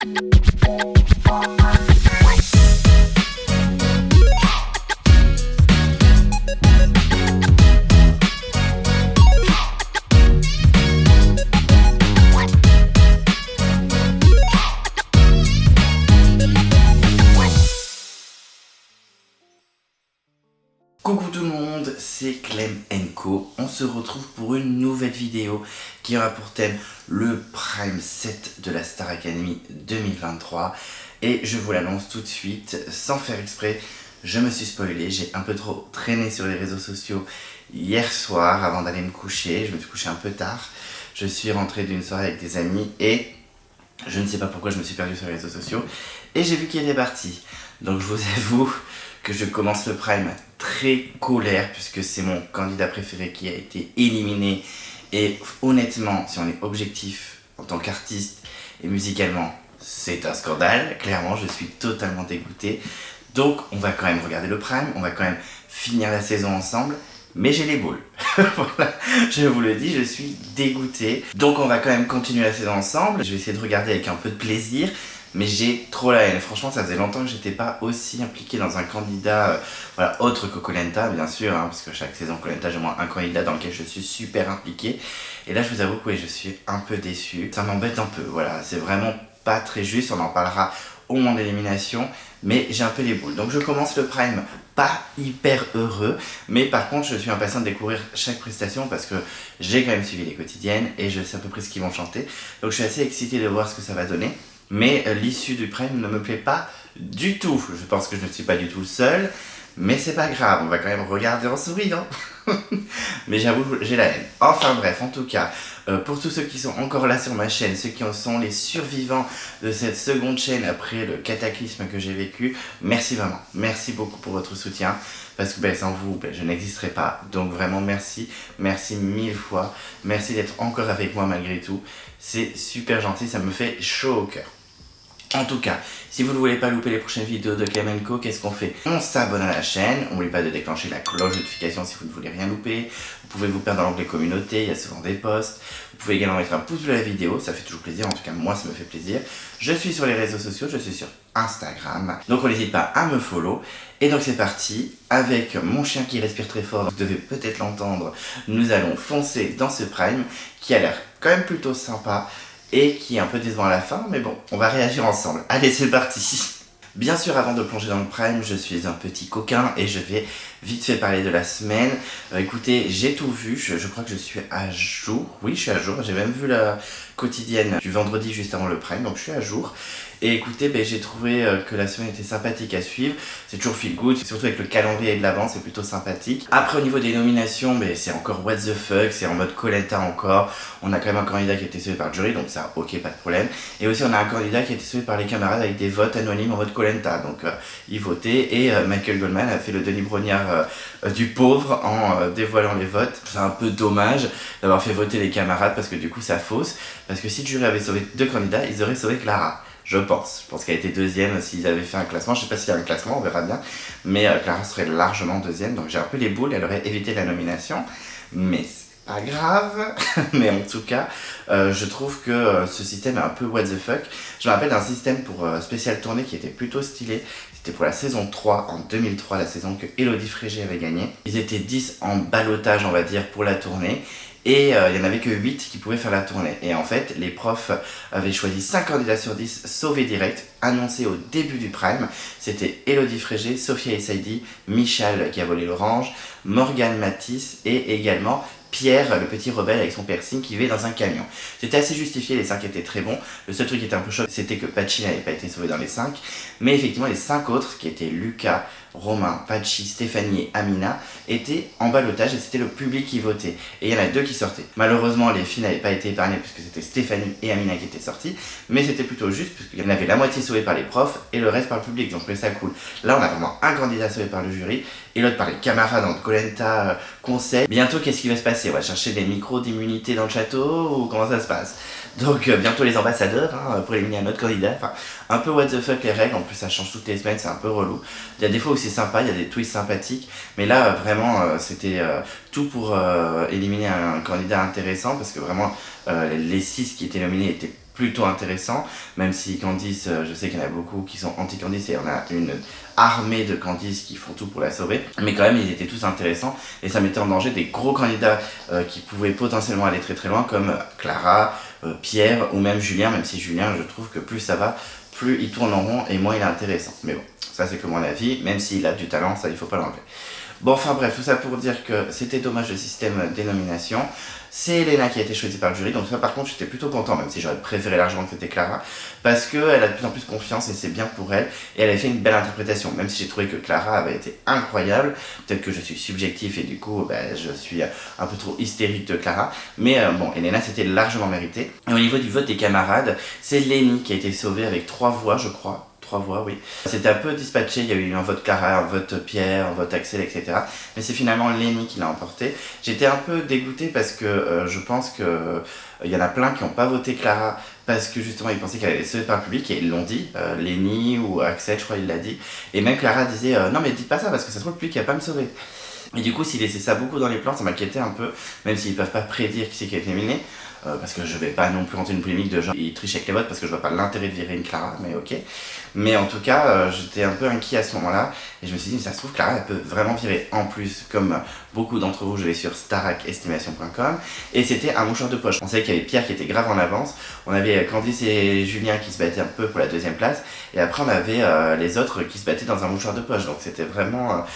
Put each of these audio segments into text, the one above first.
Coucou tout le monde, c'est Clem & Co. On se retrouve pour une nouvelle vidéo qui aura pour thème le Prime 7 de la Star Academy 2023. Et je vous l'annonce tout de suite, sans faire exprès, je me suis spoilé, j'ai un peu trop traîné sur les réseaux sociaux hier soir avant d'aller me coucher. Je me suis couché un peu tard, je suis rentré d'une soirée avec des amis et je ne sais pas pourquoi je me suis perdu sur les réseaux sociaux et j'ai vu qu'il était parti. Donc je vous avoue que je commence le Prime très colère puisque c'est mon candidat préféré qui a été éliminé et honnêtement, si on est objectif en tant qu'artiste et musicalement, c'est un scandale. Clairement, je suis totalement dégoûté. Donc on va quand même regarder le Prime, on va quand même finir la saison ensemble. Mais j'ai les boules. Voilà, je vous le dis, je suis dégoûté. Donc on va quand même continuer la saison ensemble. Je vais essayer de regarder avec un peu de plaisir. Mais j'ai trop la haine. Franchement, ça faisait longtemps que j'étais pas aussi impliqué dans un candidat voilà, autre que Koh Lanta, bien sûr, hein, parce que chaque saison Koh Lanta, j'ai au moins un candidat dans lequel je suis super impliqué. Et là, je vous avoue que oui, je suis un peu déçu. Ça m'embête un peu, voilà, c'est vraiment pas très juste. On en parlera au moment de l'élimination, mais j'ai un peu les boules. Donc je commence le Prime pas hyper heureux, mais par contre je suis impatient de découvrir chaque prestation parce que j'ai quand même suivi les quotidiennes et je sais à peu près ce qu'ils vont chanter. Donc je suis assez excité de voir ce que ça va donner. Mais l'issue du Prime ne me plaît pas du tout. Je pense que je ne suis pas du tout seul, mais c'est pas grave, on va quand même regarder en souriant. Mais j'avoue, j'ai la haine. Enfin bref, en tout cas, pour tous ceux qui sont encore là sur ma chaîne, ceux qui sont les survivants de cette seconde chaîne après le cataclysme que j'ai vécu, merci vraiment. Merci beaucoup pour votre soutien, parce que sans vous, je n'existerais pas. Donc vraiment merci, merci mille fois. Merci d'être encore avec moi malgré tout. C'est super gentil, ça me fait chaud au cœur. En tout cas, si vous ne voulez pas louper les prochaines vidéos de Clem & Co, qu'est-ce qu'on fait? On s'abonne à la chaîne, n'oubliez pas de déclencher la cloche de notification si vous ne voulez rien louper. Vous pouvez vous perdre dans l'onglet communauté, il y a souvent des posts. Vous pouvez également mettre un pouce bleu à la vidéo, ça fait toujours plaisir, en tout cas moi ça me fait plaisir. Je suis sur les réseaux sociaux, je suis sur Instagram, donc on n'hésite pas à me follow. Et donc c'est parti, avec mon chien qui respire très fort, vous devez peut-être l'entendre, nous allons foncer dans ce Prime qui a l'air quand même plutôt sympa. Et qui est un peu décevant à la fin, mais bon, on va réagir ensemble. Allez, c'est parti! Bien sûr, avant de plonger dans le Prime, je suis un petit coquin et je vais vite fait parler de la semaine. Écoutez, j'ai tout vu, je crois que je suis à jour. Oui, je suis à jour, j'ai même vu la quotidienne du vendredi juste avant le Prime, donc je suis à jour. Et écoutez, j'ai trouvé que la semaine était sympathique à suivre. C'est toujours feel good, surtout avec le calendrier de l'avant, c'est plutôt sympathique. Après, au niveau des nominations, c'est encore what the fuck, c'est en mode Koh Lanta encore. On a quand même un candidat qui a été sauvé par le jury, donc ça, ok, pas de problème. Et aussi, on a un candidat qui a été sauvé par les camarades avec des votes anonymes en mode Koh Lanta. Donc, ils votaient et Michael Goldman a fait le Denis Brognard du pauvre en dévoilant les votes. C'est un peu dommage d'avoir fait voter les camarades parce que du coup, ça fausse. Parce que si le jury avait sauvé deux candidats, ils auraient sauvé Clara. Je pense qu'elle était deuxième s'ils avaient fait un classement. Je sais pas s'il y a un classement, on verra bien. Mais Clara serait largement deuxième, donc j'ai un peu les boules, elle aurait évité la nomination. Mais c'est pas grave. Mais en tout cas, je trouve que ce système est un peu what the fuck. Je me rappelle d'un système pour spécial tournée qui était plutôt stylé. C'était pour la saison 3, en 2003, la saison que Elodie Frégé avait gagné. Ils étaient 10 en ballottage, on va dire, pour la tournée. Et il n'y en avait que 8 qui pouvaient faire la tournée. Et en fait, les profs avaient choisi 5 candidats sur 10 sauvés direct, annoncés au début du Prime. C'était Elodie Frégé, Sophia Essaidi, Michal qui a volé l'orange, Morgane Matisse et également Pierre, le petit rebelle avec son piercing qui vivait dans un camion. C'était assez justifié, les 5 étaient très bons. Le seul truc qui était un peu choc, c'était que Pachi n'avait pas été sauvé dans les 5. Mais effectivement, les 5 autres, qui étaient Lucas, Romain, Pachi, Stéphanie et Amina, étaient en ballottage et c'était le public qui votait. Et il y en a 2 qui sortaient. Malheureusement, les filles n'avaient pas été épargnées puisque c'était Stéphanie et Amina qui étaient sorties. Mais c'était plutôt juste puisqu'il y en avait la moitié sauvée par les profs et le reste par le public. Donc je trouvais ça cool. Là, on a vraiment un candidat sauvé par le jury et l'autre par les camarades en Koh Lanta conseil. Bientôt, qu'est-ce qui va se passer? On va chercher des micros d'immunité dans le château ou comment ça se passe? Donc bientôt les ambassadeurs pour éliminer un autre candidat. Enfin, un peu what the fuck les règles, en plus ça change toutes les semaines, c'est un peu relou. Il y a des fois où c'est sympa, il y a des twists sympathiques, mais là vraiment c'était tout pour éliminer un candidat intéressant parce que vraiment les 6 qui étaient nominés étaient plutôt intéressant, même si Candice, je sais qu'il y en a beaucoup qui sont anti-Candice et il y en a une armée de Candice qui font tout pour la sauver, mais quand même ils étaient tous intéressants et ça mettait en danger des gros candidats qui pouvaient potentiellement aller très très loin comme Clara, Pierre ou même Julien, même si Julien je trouve que plus ça va, plus il tourne en rond et moins il est intéressant. Mais bon, ça c'est que mon avis, même s'il a du talent, ça il faut pas l'enlever. Bon, enfin bref, tout ça pour dire que c'était dommage le système des nominations. C'est Elena qui a été choisie par le jury, donc ça par contre j'étais plutôt content, même si j'aurais préféré largement que c'était Clara, parce qu'elle a de plus en plus confiance et c'est bien pour elle, et elle a fait une belle interprétation, même si j'ai trouvé que Clara avait été incroyable. Peut-être que je suis subjectif et du coup je suis un peu trop hystérique de Clara, mais bon, Elena c'était largement mérité. Et au niveau du vote des camarades, c'est Lenny qui a été sauvée avec 3 voix je crois. 3 voix, oui. C'était un peu dispatché, il y a eu un vote Clara, un vote Pierre, un vote Axel, etc. Mais c'est finalement Lenny qui l'a emporté. J'étais un peu dégoûté parce que je pense que il y en a plein qui n'ont pas voté Clara parce que justement ils pensaient qu'elle allait sauver par le public et ils l'ont dit. Lenny ou Axel, je crois, il l'a dit. Et même Clara disait non mais dites pas ça parce que ça se trouve le public qui va pas me sauver. Et du coup, s'il laissait ça beaucoup dans les plans, ça m'inquiétait un peu, même s'ils peuvent pas prédire qui c'est qui a été éliminé. Parce que je vais pas non plus rentrer une polémique de genre ils trichent avec les votes parce que je vois pas l'intérêt de virer une Clara, mais ok. Mais en tout cas, j'étais un peu inquiet à ce moment-là et je me suis dit, mais ça se trouve, Clara elle peut vraiment virer en plus, comme beaucoup d'entre vous, je vais sur starakestimation.com et c'était un mouchoir de poche. On savait qu'il y avait Pierre qui était grave en avance, on avait Candice et Julien qui se battaient un peu pour la 2e place et après on avait les autres qui se battaient dans un mouchoir de poche, donc c'était vraiment.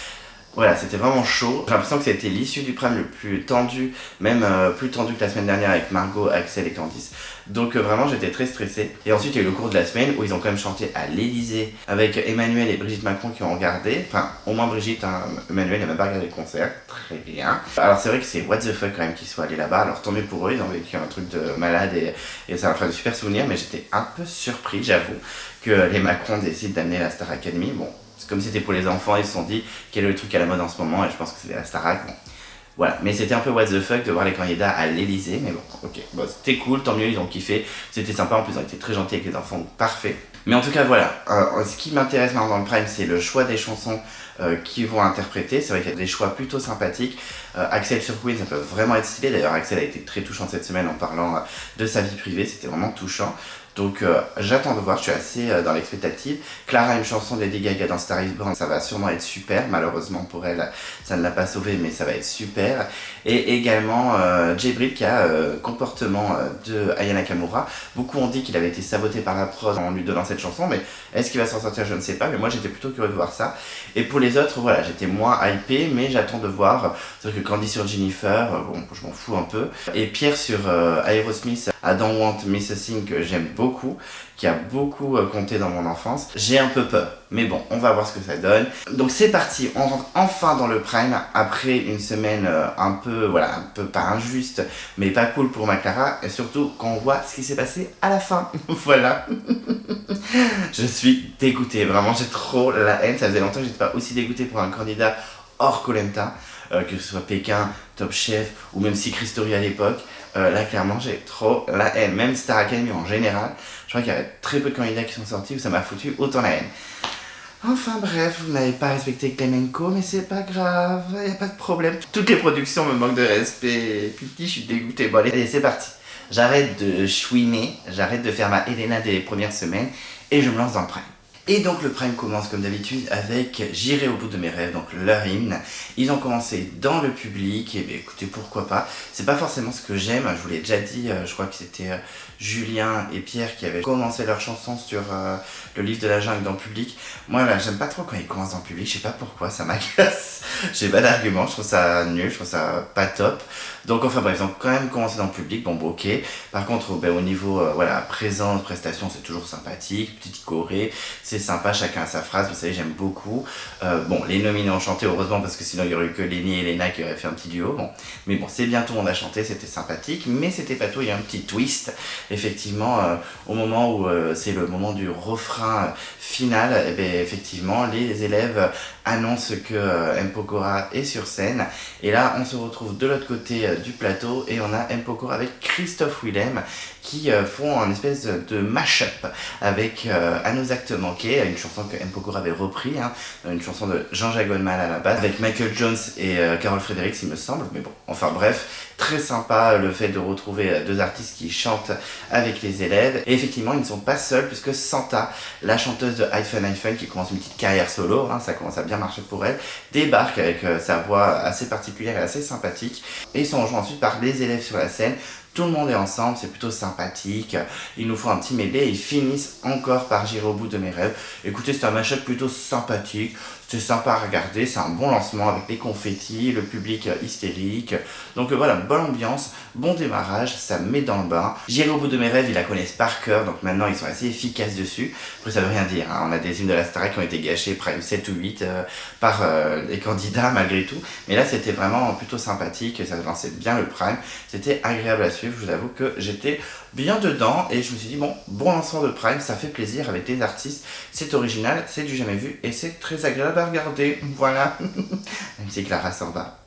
Voilà, c'était vraiment chaud. J'ai l'impression que c'était l'issue du prime le plus tendu, même plus tendu que la semaine dernière avec Margot, Axel et Candice. Donc vraiment j'étais très stressé. Et ensuite il y a eu le cours de la semaine où ils ont quand même chanté à l'Elysée avec Emmanuel et Brigitte Macron qui ont regardé. Enfin, au moins Brigitte, hein, Emmanuel n'a même pas regardé le concert. Très bien. Alors c'est vrai que c'est what the fuck quand même qu'ils soient allés là-bas. Alors tant mieux pour eux, ils ont vécu un truc de malade et ça leur fait de super souvenirs. Mais j'étais un peu surpris, j'avoue, que les Macron décident d'amener la Star Academy. Bon. Comme c'était pour les enfants, ils se sont dit quel est le truc à la mode en ce moment et je pense que c'était la Starac. Bon. Voilà, mais c'était un peu what the fuck de voir les candidats à l'Elysée, mais bon, ok, bon, c'était cool, tant mieux, ils ont kiffé, c'était sympa, en plus ils ont été très gentils avec les enfants, donc parfait. Mais en tout cas voilà, ce qui m'intéresse maintenant dans le prime, c'est le choix des chansons qu'ils vont interpréter. C'est vrai qu'il y a des choix plutôt sympathiques. Axel sur Queen, ça peut vraiment être stylé, d'ailleurs Axel a été très touchant cette semaine en parlant de sa vie privée, c'était vraiment touchant. Donc j'attends de voir, je suis assez dans l'expectative. Clara, une chanson de Lady Gaga dans Star is Born, ça va sûrement être super. Malheureusement pour elle, ça ne l'a pas sauvée, mais ça va être super. Et également J-Bril qui a comportement de Aya Nakamura. Beaucoup ont dit qu'il avait été saboté par la prod en lui donnant cette chanson, mais est-ce qu'il va s'en sortir, je ne sais pas. Mais moi j'étais plutôt curieux de voir ça. Et pour les autres, voilà, j'étais moins hypé, mais j'attends de voir. C'est vrai que Candy sur Jennifer, bon, je m'en fous un peu. Et Pierre sur Aerosmith, I Don't Want Miss a Thing, que j'aime beaucoup, qui a beaucoup compté dans mon enfance. J'ai un peu peur, mais bon, on va voir ce que ça donne. Donc c'est parti, on rentre enfin dans le prime après une semaine un peu, voilà, un peu pas injuste, mais pas cool pour ma Clara, et surtout quand on voit ce qui s'est passé à la fin. Voilà. Je suis dégoûté, vraiment, j'ai trop la haine. Ça faisait longtemps que j'étais pas aussi dégoûté pour un candidat hors Koh Lanta, que ce soit Pékin, Top Chef ou même Secret Story à l'époque. Là clairement j'ai trop la haine, même Star Academy en général, je crois qu'il y a très peu de candidats qui sont sortis où ça m'a foutu autant la haine. Enfin bref, vous n'avez pas respecté Klemenko, mais c'est pas grave, y a pas de problème. Toutes les productions me manquent de respect, Piti, je suis dégoûté. Bon allez c'est parti, j'arrête de chouiner, j'arrête de faire ma Elena dès les premières semaines et je me lance dans le prime. Et donc le prime commence comme d'habitude avec J'irai au bout de mes rêves, donc leur hymne. Ils ont commencé dans le public, et bien écoutez pourquoi pas. C'est pas forcément ce que j'aime, je vous l'ai déjà dit, je crois que c'était Julien et Pierre qui avaient commencé leur chanson sur le livre de la jungle dans le public. Moi là j'aime pas trop quand ils commencent dans le public, je sais pas pourquoi, ça m'agace. J'ai pas d'argument, je trouve ça nul, je trouve ça pas top. Donc enfin bref, ils ont quand même commencé dans le public, bon ok. Par contre au niveau voilà, présence, prestation, c'est toujours sympathique, petite choré, c'est sympa, chacun a sa phrase, vous savez j'aime beaucoup. Bon les nominés ont chanté heureusement parce que sinon il y aurait eu que Lenny et Elena qui auraient fait un petit duo. Bon. Mais bon c'est bien, tout le monde a chanté, c'était sympathique, mais c'était pas tout, il y a un petit twist. Effectivement au moment où c'est le moment du refrain final, et bien, effectivement les élèves annoncent que M. Pokora est sur scène. Et là on se retrouve de l'autre côté du plateau et on a M. Pokora avec Christophe Willem qui font un espèce de mash-up avec À nos actes manqués, une chanson que M. Pokora avait repris, hein, une chanson de Jean-Jacques Goldman à la base, avec Michael Jones et Carol Fredericks il me semble, mais bon, enfin bref, très sympa le fait de retrouver deux artistes qui chantent avec les élèves. Et effectivement, ils ne sont pas seuls puisque Santa, la chanteuse de Hyphen, qui commence une petite carrière solo, hein, ça commence à bien marcher pour elle, débarque avec sa voix assez particulière et assez sympathique. Et ils sont rejoints ensuite par les élèves sur la scène. Tout le monde est ensemble, c'est plutôt sympathique. Ils nous font un petit medley et ils finissent encore par J'irai au bout de mes rêves. Écoutez, c'est un mashup plutôt sympathique. C'est sympa à regarder, c'est un bon lancement avec les confettis, le public hystérique. Donc voilà, bonne ambiance, bon démarrage, ça me met dans le bain. J'irai au bout de mes rêves, ils la connaissent par cœur, donc maintenant ils sont assez efficaces dessus. Après ça veut rien dire, hein. On a des hymnes de la Starac qui ont été gâchés près de 7 ou 8 par les candidats malgré tout. Mais là c'était vraiment plutôt sympathique, ça lançait bien le prime, c'était agréable à suivre, je vous avoue que j'étais bien dedans et je me suis dit bon lancement de prime, ça fait plaisir avec des artistes, c'est original, c'est du jamais vu et c'est très agréable à regarder, voilà. Même si Clara s'en va.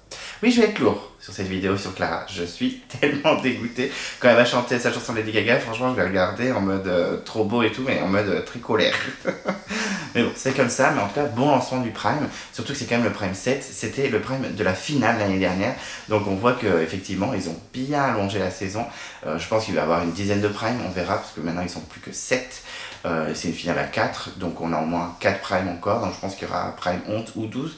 Oui, je vais être lourd sur cette vidéo sur Clara, je suis tellement dégoûté. Quand elle va chanter sa chanson de Lady Gaga, franchement je vais regarder en mode trop beau et tout, mais en mode très colère. Mais bon, c'est comme ça, mais en tout cas, bon lancement du Prime, surtout que c'est quand même le Prime 7, c'était le Prime de la finale l'année dernière, donc on voit qu'effectivement, ils ont bien allongé la saison. Je pense qu'il va y avoir une dizaine de Prime, on verra, parce que maintenant ils sont plus que 7. C'est une finale à 4, donc on a au moins 4 Prime encore, donc je pense qu'il y aura Prime 11 ou 12.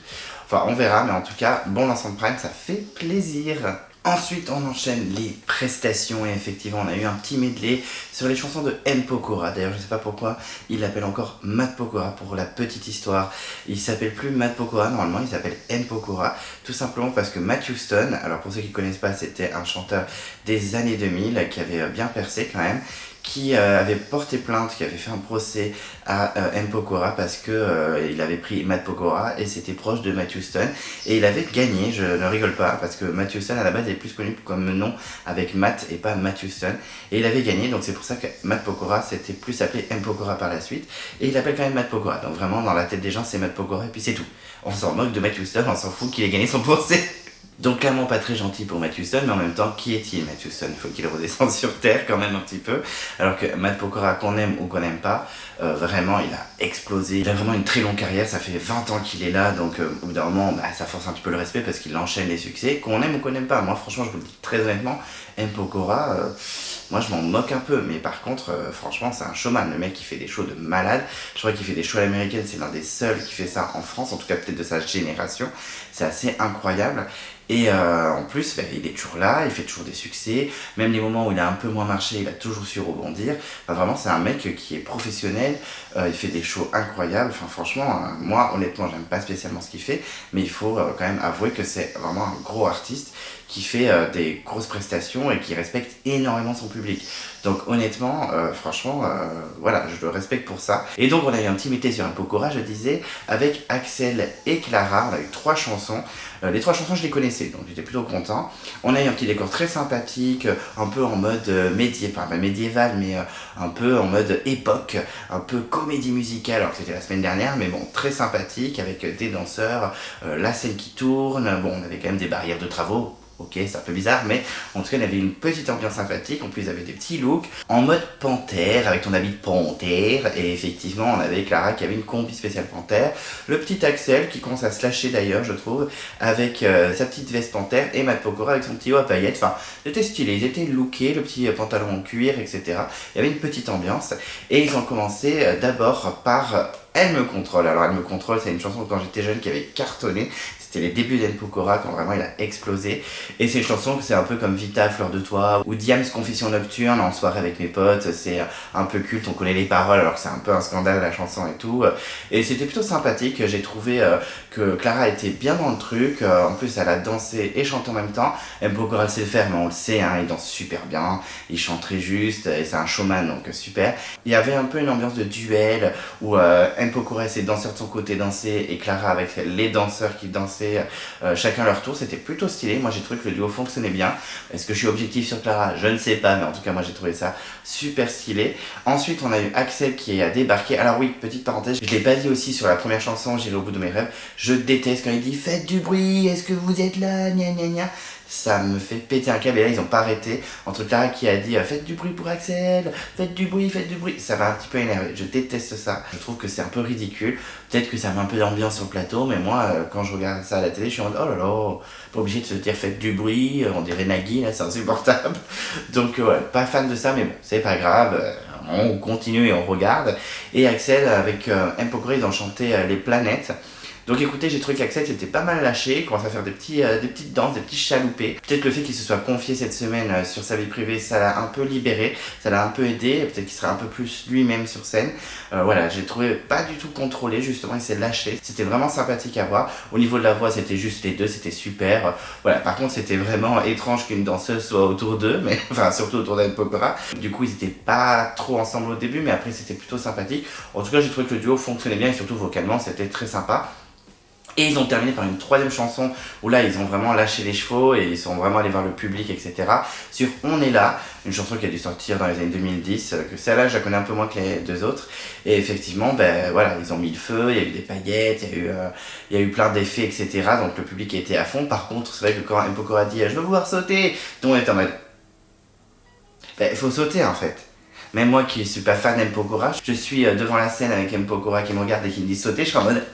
Enfin, on verra, mais en tout cas, bon lancement de Prime, ça fait plaisir. Ensuite, on enchaîne les prestations et effectivement, on a eu un petit medley sur les chansons de M. Pokora. D'ailleurs, je ne sais pas pourquoi il l'appelle encore Matt Pokora pour la petite histoire. Il s'appelle plus Matt Pokora, normalement il s'appelle M. Pokora, tout simplement parce que Matt Houston, alors pour ceux qui ne connaissent pas, c'était un chanteur des années 2000 qui avait bien percé quand même, qui avait porté plainte, qui avait fait un procès à M. Pokora parce que il avait pris Matt Pokora et c'était proche de Matt Houston et il avait gagné, je ne rigole pas, parce que Matt Houston à la base est plus connu comme nom avec Matt et pas Matt Houston, et il avait gagné, donc c'est pour ça que Matt Pokora s'était plus appelé M. Pokora par la suite, et il appelle quand même Matt Pokora, donc vraiment dans la tête des gens c'est Matt Pokora et puis c'est tout. On s'en moque de Matt Houston, on s'en fout qu'il ait gagné son procès. Donc clairement pas très gentil pour Matt Houston, mais en même temps, qui est-il Matt Houston? Il faut qu'il redescende sur terre quand même un petit peu. Alors que Matt Pokora, qu'on aime ou qu'on n'aime pas, vraiment il a explosé. Il a vraiment une très longue carrière, ça fait 20 ans qu'il est là, donc au bout d'un moment, ça force un petit peu le respect parce qu'il enchaîne les succès, qu'on aime ou qu'on n'aime pas. Moi franchement, je vous le dis très honnêtement, M. Pokora, moi je m'en moque un peu, mais par contre, franchement c'est un showman, le mec il fait des shows de malade. Je crois qu'il fait des shows à l'américaine, c'est l'un des seuls qui fait ça en France, en tout cas peut-être de sa génération. C'est assez incroyable. Et en plus, il est toujours là, il fait toujours des succès, même les moments où il a un peu moins marché, il a toujours su rebondir. Enfin, vraiment, c'est un mec qui est professionnel, il fait des shows incroyables. Enfin, franchement, moi, honnêtement, j'aime pas spécialement ce qu'il fait, mais il faut quand même avouer que c'est vraiment un gros artiste qui fait des grosses prestations et qui respecte énormément son public. Donc honnêtement, franchement, voilà, je le respecte pour ça. Et donc on a eu un petit métier sur M. Pokora, je disais, avec Axel et Clara. On a eu 3 chansons. Les 3 chansons, je les connaissais, donc j'étais plutôt content. On a eu un petit décor très sympathique, un peu en mode médiéval, mais un peu en mode époque, un peu comédie musicale, alors que c'était la semaine dernière, mais bon, très sympathique, avec des danseurs, la scène qui tourne. Bon, on avait quand même des barrières de travaux. Ok, c'est un peu bizarre, mais en tout cas, il avait une petite ambiance sympathique. En plus, il avait des petits looks en mode panthère, avec ton habit de panthère. Et effectivement, on avait Clara qui avait une combi spéciale panthère. Le petit Axel qui commence à se lâcher d'ailleurs, je trouve, avec sa petite veste panthère. Et Matt Pokora avec son petit haut à paillettes. Enfin, c'était stylé, ils étaient lookés, le petit pantalon en cuir, etc. Il y avait une petite ambiance. Et ils ont commencé d'abord par Elle me contrôle. Alors Elle me contrôle, c'est une chanson quand j'étais jeune qui avait cartonné. C'était les débuts d'M. Pokora quand vraiment il a explosé. Et c'est une chanson que c'est un peu comme Vita, Fleur de Toi, ou Diams, Confession Nocturne, en soirée avec mes potes. C'est un peu culte, on connaît les paroles alors que c'est un peu un scandale la chanson et tout. Et c'était plutôt sympathique, j'ai trouvé que Clara était bien dans le truc. En plus elle a dansé et chanté en même temps. M. Pokora sait le faire, mais on le sait, hein, il danse super bien, il chante très juste, et c'est un showman donc super. Il y avait un peu une ambiance de duel où M. Pokora et ses danseurs de son côté dansaient et Clara avec les danseurs qui dansaient chacun leur tour. C'était plutôt stylé, moi j'ai trouvé que le duo fonctionnait bien. Est-ce que je suis objectif sur Clara? Je ne sais pas, mais en tout cas moi j'ai trouvé ça super stylé. Ensuite on a eu Axel qui a débarqué. Alors oui, petite parenthèse, je l'ai pas dit aussi sur la première chanson, J'irai au bout de mes rêves, je déteste quand il dit faites du bruit, est-ce que vous êtes là, gna gna gna. ça me fait péter un câble. Et là ils ont pas arrêté, entre Clara qui a dit faites du bruit pour Axel, faites du bruit, ça m'a un petit peu énervé, je déteste ça, je trouve que c'est un peu ridicule, peut-être que ça met un peu d'ambiance sur le plateau, mais moi quand je regarde ça à la télé je suis en mode oh là là, pas obligé de se dire faites du bruit, on dirait Nagui là, c'est insupportable. Donc ouais, pas fan de ça, mais bon, c'est pas grave, on continue et on regarde. Et Axel avec M. Pokora, ils ont chanté Les Planètes. Donc écoutez, j'ai trouvé qu'Axel s'était pas mal lâché, il commence à faire des petites danses, des petits chaloupés. Peut-être le fait qu'il se soit confié cette semaine sur sa vie privée, ça l'a un peu libéré, ça l'a un peu aidé, peut-être qu'il serait un peu plus lui-même sur scène. Voilà, j'ai trouvé pas du tout contrôlé, justement, il s'est lâché. C'était vraiment sympathique à voir. Au niveau de la voix, c'était juste les deux, c'était super. Voilà, par contre, c'était vraiment étrange qu'une danseuse soit autour d'eux, mais enfin, surtout autour d'Anne Pokora. Du coup, ils étaient pas trop ensemble au début, mais après, c'était plutôt sympathique. En tout cas, j'ai trouvé que le duo fonctionnait bien et surtout vocalement, c'était très sympa. Et ils ont terminé par une troisième chanson où là ils ont vraiment lâché les chevaux et ils sont vraiment allés voir le public, etc. Sur On est là, une chanson qui a dû sortir dans les années 2010, que celle-là je la connais un peu moins que les deux autres. Et effectivement, ben voilà, ils ont mis le feu, il y a eu des paillettes, il y a eu plein d'effets, etc. Donc le public était à fond. Par contre, c'est vrai que quand M. Pokora dit je veux vous voir sauter, tout le monde est en mode il faut sauter en fait. Même moi qui suis pas fan d'M. Pokora, je suis devant la scène avec M. Pokora qui me regarde et qui me dit sauter, je suis en mode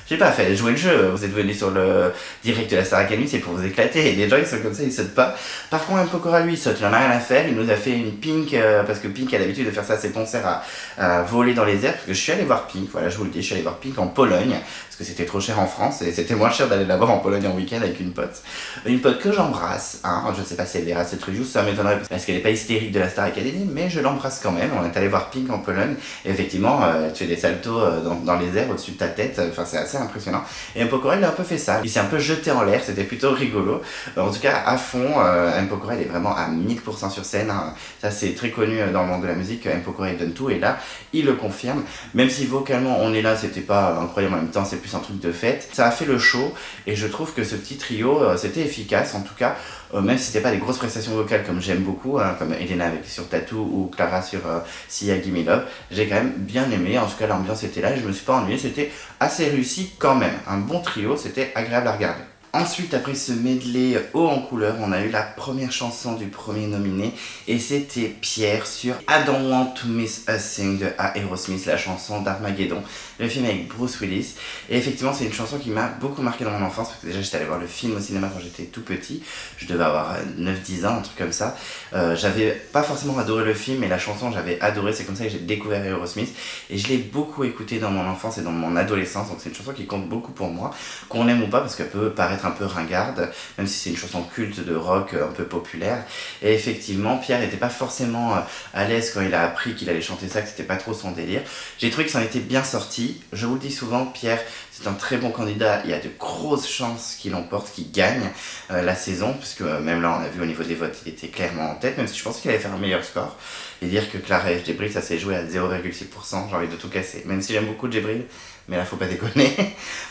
j'ai pas fait jouer le jeu, vous êtes venus sur le direct de la Star Academy, c'est pour vous éclater, et les gens ils sont comme ça, ils sautent pas. Par contre, M. Pokora lui il saute, il en a rien à faire, il nous a fait une Pink, parce que Pink a l'habitude de faire ça à ses concerts à voler dans les airs, parce que je suis allé voir Pink, voilà je vous le dis, je suis allé voir Pink en Pologne, parce que c'était trop cher en France, et c'était moins cher d'aller la voir en Pologne en week-end avec une pote. Une pote que j'embrasse, hein, je sais pas si elle verra cette review, ça m'étonnerait, parce qu'elle est pas hystérique de la Star Academy, mais je l'embrasse quand même, on est allé voir Pink en Pologne, et effectivement, tu fais des saltos dans les airs au-dessus de ta tête, enfin c'est assez impressionnant. Et M. Pokora il a un peu fait ça, il s'est un peu jeté en l'air, c'était plutôt rigolo. En tout cas à fond, M. Pokora il est vraiment à 1000% sur scène, hein. Ça c'est très connu dans le monde de la musique, M. Pokora il donne tout et là il le confirme. Même si vocalement On est là c'était pas incroyable, en même temps c'est plus un truc de fête. Ça a fait le show et je trouve que ce petit trio c'était efficace en tout cas. Même si c'était pas des grosses prestations vocales comme j'aime beaucoup, hein, comme Elena avec sur Tattoo ou Clara sur Sia Gimme Love, j'ai quand même bien aimé, en tout cas l'ambiance était là et je me suis pas ennuyé, c'était assez réussi quand même, un bon trio, c'était agréable à regarder. Ensuite, après ce medley haut en couleur, on a eu la première chanson du premier nominé et c'était Pierre sur I Don't Want to Miss a Thing de Aerosmith, la chanson d'Armageddon, le film avec Bruce Willis. Et effectivement, c'est une chanson qui m'a beaucoup marqué dans mon enfance parce que déjà j'étais allé voir le film au cinéma quand j'étais tout petit, je devais avoir 9-10 ans, un truc comme ça. J'avais pas forcément adoré le film, mais la chanson j'avais adoré, c'est comme ça que j'ai découvert Aerosmith et je l'ai beaucoup écouté dans mon enfance et dans mon adolescence, donc c'est une chanson qui compte beaucoup pour moi, qu'on aime ou pas parce qu'elle peut paraître un peu ringarde, même si c'est une chanson culte de rock un peu populaire. Et effectivement, Pierre n'était pas forcément à l'aise quand il a appris qu'il allait chanter ça, que c'était pas trop son délire. J'ai trouvé que ça en était bien sorti. Je vous le dis souvent, Pierre, c'est un très bon candidat. Il y a de grosses chances qu'il emporte, qu'il gagne la saison, puisque même là, on a vu au niveau des votes, il était clairement en tête, même si je pensais qu'il allait faire un meilleur score. Et dire que Clara et Djibril, ça s'est joué à 0,6%, j'ai envie de tout casser. Même si j'aime beaucoup Djibril, mais là faut pas déconner.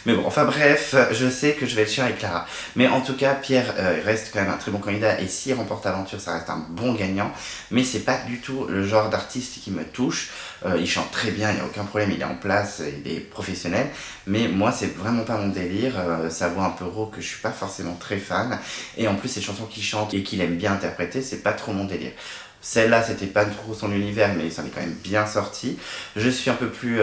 Mais bon, enfin bref, je sais que je vais être chiant avec Clara. Mais en tout cas, Pierre reste quand même un très bon candidat et s'il remporte l'aventure, ça reste un bon gagnant. Mais c'est pas du tout le genre d'artiste qui me touche. Il chante très bien, il n'y a aucun problème, il est en place, il est professionnel. Mais moi, c'est vraiment pas mon délire. Sa voix un peu rauque, je suis pas forcément très fan. Et en plus, ces chansons qu'il chante et qu'il aime bien interpréter, c'est pas trop mon délire. Celle-là, c'était pas trop son univers, mais ça en est quand même bien sorti. Je suis un peu plus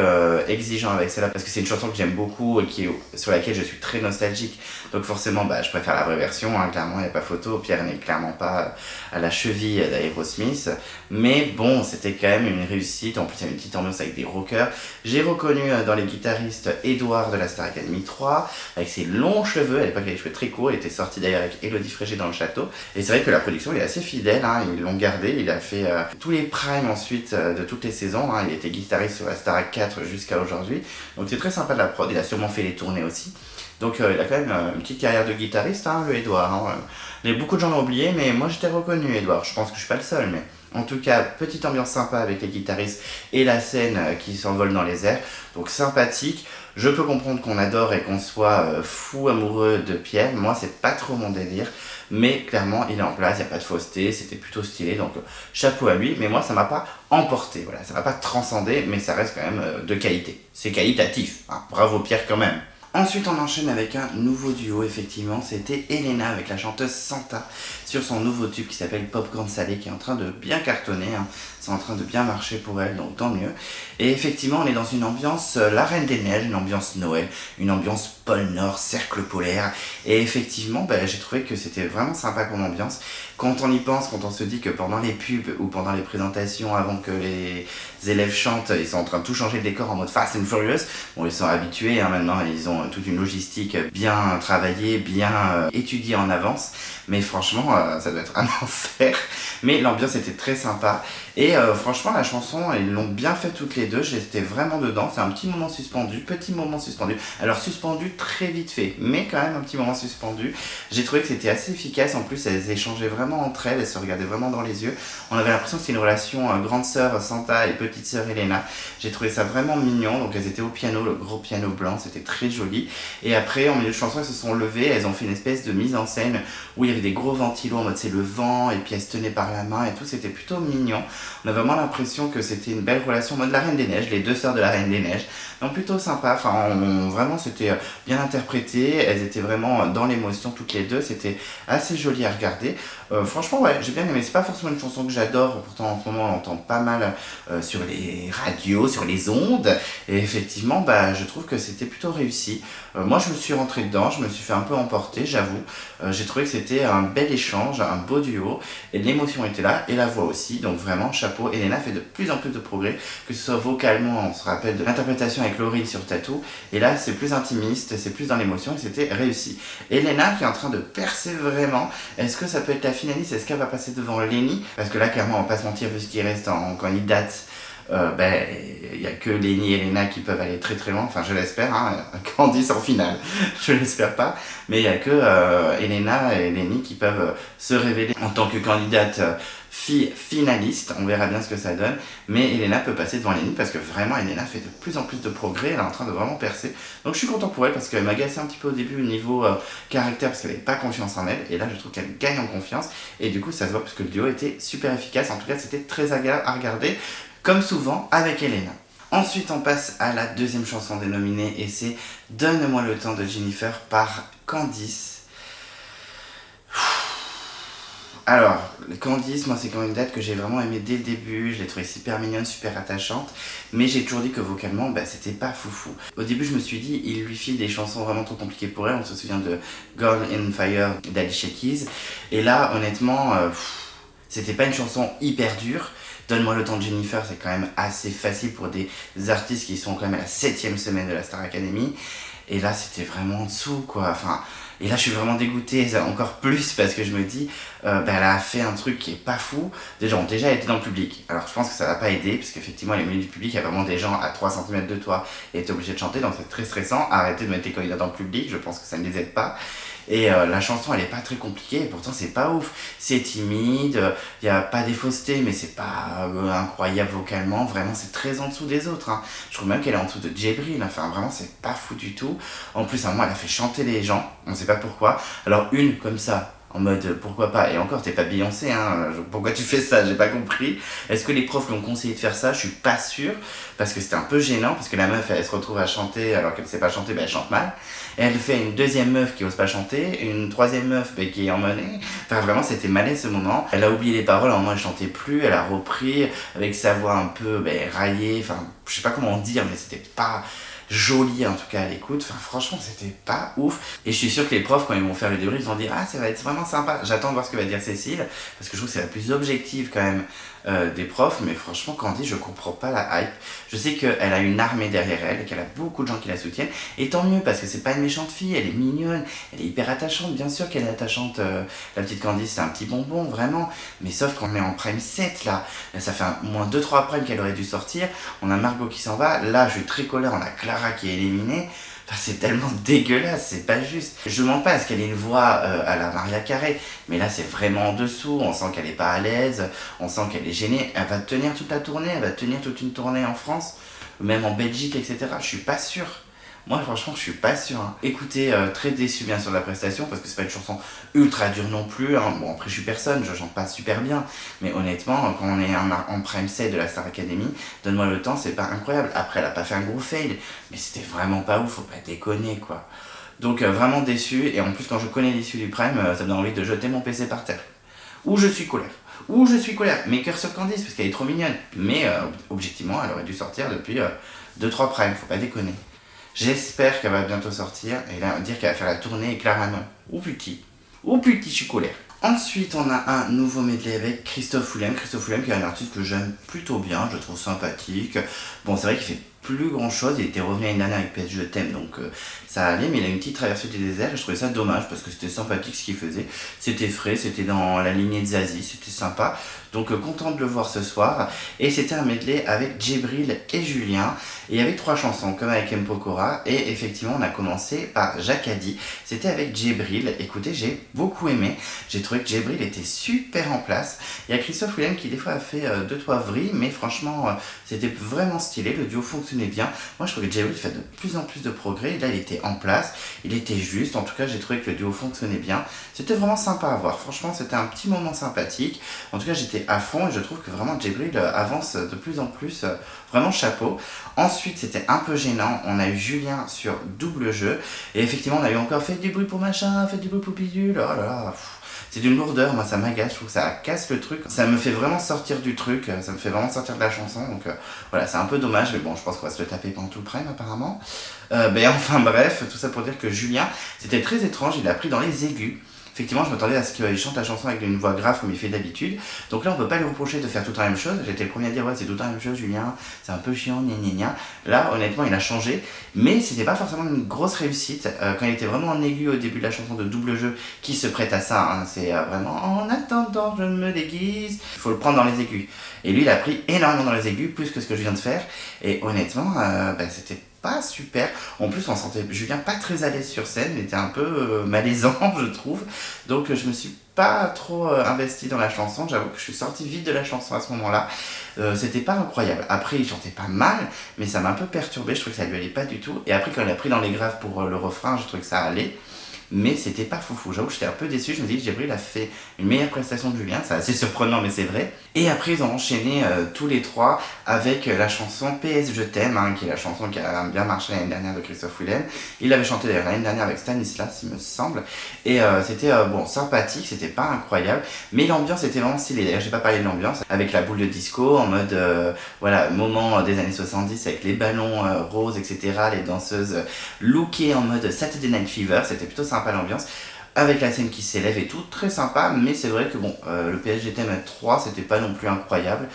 exigeant avec celle-là parce que c'est une chanson que j'aime beaucoup et sur laquelle je suis très nostalgique. Donc forcément, je préfère la vraie version, hein, clairement, il n'y a pas photo. Pierre n'est clairement pas à la cheville d'Aerosmith. Mais bon, c'était quand même une réussite. En plus, il y a une petite ambiance avec des rockers. J'ai reconnu dans les guitaristes Edouard de la Star Academy 3, avec ses longs cheveux. À l'époque, il avait les cheveux très courts. Il était sorti d'ailleurs avec Élodie Frégé dans le château. Et c'est vrai que la production est assez fidèle, hein, ils l'ont gardé. Il a fait tous les primes ensuite de toutes les saisons, hein. Il était guitariste sur la Starac 4 jusqu'à aujourd'hui, donc c'est très sympa de la prod, il a sûrement fait les tournées aussi. Donc il a quand même une petite carrière de guitariste, hein, le Edouard. Hein. Beaucoup de gens l'ont oublié, mais moi j'étais reconnu Edouard, je pense que je suis pas le seul, mais en tout cas, petite ambiance sympa avec les guitaristes et la scène qui s'envole dans les airs, donc sympathique. Je peux comprendre qu'on adore et qu'on soit fou amoureux de Pierre, moi c'est pas trop mon délire, mais clairement il est en place, il n'y a pas de fausseté, c'était plutôt stylé, donc chapeau à lui, mais moi ça m'a pas emporté, voilà, ça m'a pas transcendé, mais ça reste quand même de qualité, c'est qualitatif, hein. Bravo Pierre quand même. Ensuite, on enchaîne avec un nouveau duo, effectivement, c'était Elena avec la chanteuse Santa sur son nouveau tube qui s'appelle Popcorn Salé, qui est en train de bien cartonner, hein. C'est en train de bien marcher pour elle, donc tant mieux. Et effectivement, on est dans une ambiance La Reine des Neiges, une ambiance Noël, une ambiance pôle Nord, cercle polaire. Et effectivement, j'ai trouvé que c'était vraiment sympa comme ambiance. Quand on y pense, quand on se dit que pendant les pubs ou pendant les présentations, avant que les élèves chantent, ils sont en train de tout changer le décor en mode Fast and Furious. Bon, ils sont habitués, hein, maintenant, ils ont toute une logistique bien travaillée, bien étudiée en avance. Mais franchement, ça doit être un enfer. Mais l'ambiance était très sympa. Et franchement, la chanson, ils l'ont bien fait toutes les deux. J'étais vraiment dedans. C'est un petit moment suspendu, petit moment suspendu. Alors suspendu très vite fait, mais quand même un petit moment suspendu. J'ai trouvé que c'était assez efficace. En plus, elles échangeaient vraiment entre elles. Elles se regardaient vraiment dans les yeux. On avait l'impression que c'était une relation grande sœur Santa et petite sœur Elena. J'ai trouvé ça vraiment mignon. Donc elles étaient au piano, le gros piano blanc. C'était très joli. Et après, en milieu de chanson, elles se sont levées. Elles ont fait une espèce de mise en scène où il y avait des gros ventilos en mode c'est le vent. Et puis elles se tenaient par la main et tout. C'était plutôt mignon. On a vraiment l'impression que c'était une belle relation en mode La Reine des Neiges, les deux sœurs de La Reine des Neiges. Donc plutôt sympa, vraiment c'était bien interprété, elles étaient vraiment dans l'émotion toutes les deux, c'était assez joli à regarder. Franchement ouais, j'ai bien aimé, c'est pas forcément une chanson que j'adore, pourtant en ce moment on l'entend pas mal sur les radios, sur les ondes, et effectivement je trouve que c'était plutôt réussi. Moi je me suis rentré dedans, je me suis fait un peu emporter, j'avoue. J'ai trouvé que c'était un bel échange, un beau duo, et l'émotion était là, et la voix aussi, donc vraiment chapeau. Elena fait de plus en plus de progrès, que ce soit vocalement, on se rappelle de l'interprétation avec Lauryn sur Tattoo, et là c'est plus intimiste, c'est plus dans l'émotion, et c'était réussi. Elena qui est en train de percer vraiment, est-ce que ça peut être la finaliste, est-ce qu'elle va passer devant Lenny? Parce que là clairement on va pas se mentir, vu ce qui reste en candidate, il n'y a que Lenny et Elena qui peuvent aller très très loin, enfin je l'espère, hein, Candice en finale, je l'espère pas, mais il n'y a que Elena et Lenny qui peuvent se révéler en tant que candidate finaliste, on verra bien ce que ça donne, mais Elena peut passer devant Lenny parce que vraiment Elena fait de plus en plus de progrès, elle est en train de vraiment percer, donc je suis content pour elle parce qu'elle m'agaçait un petit peu au début au niveau caractère parce qu'elle n'avait pas confiance en elle, et là je trouve qu'elle gagne en confiance, et du coup ça se voit parce que le duo était super efficace, en tout cas c'était très agréable à regarder, comme souvent avec Elena. Ensuite, on passe à la deuxième chanson des nominés et c'est Donne-moi le temps de Jennifer par Candice. Alors, Candice, moi c'est quand même une date que j'ai vraiment aimée dès le début, je l'ai trouvée super mignonne, super attachante, mais j'ai toujours dit que vocalement, c'était pas foufou. Au début, je me suis dit, il lui file des chansons vraiment trop compliquées pour elle, on se souvient de Girl in Fire d'Alicia Keys, et là, honnêtement, c'était pas une chanson hyper dure. Donne-moi le temps de Jennifer, c'est quand même assez facile pour des artistes qui sont quand même à la 7ème semaine de la Star Academy. Et là, c'était vraiment en dessous, quoi. Et là, je suis vraiment dégoûté, encore plus, parce que je me dis, elle a fait un truc qui est pas fou. Des gens ont déjà été dans le public. Alors, je pense que ça va pas aider, parce qu'effectivement, elle est au milieu du public, il y a vraiment des gens à 3 cm de toi, et t'es obligé de chanter, donc c'est très stressant. Arrêtez de mettre les candidats dans le public, je pense que ça ne les aide pas. Et la chanson elle est pas très compliquée et pourtant c'est pas ouf, c'est timide, il y a pas des faussetés mais c'est pas incroyable vocalement, vraiment c'est très en dessous des autres, hein. Je trouve même qu'elle est en dessous de Djibril, enfin vraiment c'est pas fou du tout. En plus à un moment elle a fait chanter les gens, on sait pas pourquoi, alors une comme ça, en mode pourquoi pas, et encore t'es pas Beyoncé, hein, pourquoi tu fais ça, j'ai pas compris. Est-ce que les profs lui ont conseillé de faire ça? Je suis pas sûr, parce que c'était un peu gênant, parce que la meuf elle se retrouve à chanter alors qu'elle sait pas chanter, elle chante mal. Et elle fait une deuxième meuf qui ose pas chanter, une troisième meuf qui est en monnaie. Enfin vraiment c'était malaise ce moment. Elle a oublié les paroles, à un moment elle chantait plus, elle a repris avec sa voix un peu raillée, enfin je sais pas comment dire, mais c'était pas joli en tout cas à l'écoute, enfin franchement c'était pas ouf, et je suis sûr que les profs quand ils vont faire le débrief ils vont dire ah ça va être vraiment sympa, j'attends de voir ce que va dire Cécile, parce que je trouve que c'est la plus objective quand même des profs, mais franchement Candy je comprends pas la hype, je sais qu'elle a une armée derrière elle, et qu'elle a beaucoup de gens qui la soutiennent, et tant mieux parce que c'est pas une méchante fille, elle est mignonne, elle est hyper attachante, bien sûr qu'elle est attachante, la petite Candy c'est un petit bonbon vraiment, mais sauf qu'on est en prime 7 là ça fait au moins 2-3 primes qu'elle aurait dû sortir, on a Margot qui s'en va, là je suis très colère, on a Clara qui est éliminée. Enfin, c'est tellement dégueulasse, c'est pas juste. Je mens pas à ce qu'elle ait une voix à la Maria Carey, mais là c'est vraiment en dessous, on sent qu'elle est pas à l'aise, on sent qu'elle est gênée, elle va tenir toute la tournée, elle va tenir toute une tournée en France, même en Belgique, etc. Je suis pas sûr. Moi franchement je suis pas sûr. Hein. Écoutez, très déçu bien sûr de la prestation parce que c'est pas une chanson ultra dure non plus. Hein. Bon après je suis personne, je chante pas super bien. Mais honnêtement, quand on est en prime set de la Star Academy, Donne-moi le temps, c'est pas incroyable. Après elle a pas fait un gros fail, mais c'était vraiment pas ouf, faut pas déconner quoi. Donc vraiment déçu, et en plus quand je connais l'issue du prime, ça me donne envie de jeter mon PC par terre. Ou je suis colère. Ou je suis colère. Mais cœur sur Candice, parce qu'elle est trop mignonne. Mais objectivement, elle aurait dû sortir depuis 2-3 primes, faut pas déconner. J'espère qu'elle va bientôt sortir et là, dire qu'elle va faire la tournée et Clara non. Ou petit. Ou petit, je suis colère. Ensuite, on a un nouveau medley avec Christophe Willem. Christophe Willem qui est un artiste que j'aime plutôt bien, je le trouve sympathique. Bon, c'est vrai qu'il fait plus grand chose, il était revenu l'année dernière avec PS Je t'aime, donc ça allait, mais il a une petite traversée du désert et je trouvais ça dommage parce que c'était sympathique ce qu'il faisait. C'était frais, c'était dans la lignée de Zazie, c'était sympa. Donc content de le voir ce soir. Et c'était un medley avec Djibril et Julien. Et il y avait 3 chansons, comme avec M. Pokora. Et effectivement, on a commencé par Jacadi. C'était avec Djibril. Écoutez, j'ai beaucoup aimé. J'ai trouvé que Djibril était super en place. Il y a Christophe Willem qui des fois a fait 2-3 vrilles, mais franchement, c'était vraiment stylé. Le duo fonctionnait bien. Moi, je trouve que Djibril fait de plus en plus de progrès. Et là, il était en place. Il était juste. En tout cas, j'ai trouvé que le duo fonctionnait bien. C'était vraiment sympa à voir. Franchement, c'était un petit moment sympathique. En tout cas, j'étais à fond et je trouve que vraiment Djibril avance de plus en plus, vraiment chapeau. Ensuite, c'était un peu gênant, on a eu Julien sur double jeu et effectivement, on a eu encore fait du bruit pour machin, fait du bruit pour bidule, oh là là, c'est d'une lourdeur, moi ça m'agace, je trouve que ça casse le truc, ça me fait vraiment sortir du truc, ça me fait vraiment sortir de la chanson, donc voilà, c'est un peu dommage, mais bon, je pense qu'on va se le taper pendant tout le prime apparemment. Enfin bref, tout ça pour dire que Julien, c'était très étrange, il l'a pris dans les aigus. Effectivement, je m'attendais à ce qu'il chante la chanson avec une voix grave comme il fait d'habitude. Donc là, on peut pas lui reprocher de faire tout le temps la même chose. J'étais le premier à dire, ouais, c'est tout le temps la même chose, Julien, c'est un peu chiant, gna gna gna. Là, honnêtement, il a changé, mais c'était pas forcément une grosse réussite. Quand il était vraiment en aigu au début de la chanson de double jeu, qui se prête à ça, hein, c'est vraiment en attendant, je me déguise. Il faut le prendre dans les aigus. Et lui, il a pris énormément dans les aigus, plus que ce que je viens de faire. Et honnêtement, c'était pas super. En plus, on sentait Julien pas très à l'aise sur scène, il était un peu malaisant, je trouve. Donc, je me suis pas trop investi dans la chanson. J'avoue que je suis sorti vite de la chanson à ce moment-là. C'était pas incroyable. Après, il chantait pas mal, mais ça m'a un peu perturbé. Je trouvais que ça lui allait pas du tout. Et après, quand il a pris dans les graves pour le refrain, je trouvais que ça allait. Mais c'était pas foufou. J'avoue que j'étais un peu déçu. Je me dis que Djibril a fait une meilleure prestation de Julien. C'est assez surprenant, mais c'est vrai. Et après, ils ont enchaîné tous les 3 avec la chanson PS Je t'aime, hein, qui est la chanson qui a bien marché l'année dernière de Christophe Willem. Il l'avait chanté d'ailleurs l'année dernière avec Stanislas, il me semble. Et c'était bon, sympathique, c'était pas incroyable. Mais l'ambiance était vraiment stylée. D'ailleurs, j'ai pas parlé de l'ambiance. Avec la boule de disco, en mode, voilà, moment des années 70, avec les ballons roses, etc. Les danseuses lookées en mode Saturday Night Fever. C'était plutôt sympa l'ambiance. Avec la scène qui s'élève et tout, très sympa, mais c'est vrai que bon, le PSG Thème 3, c'était pas non plus incroyable.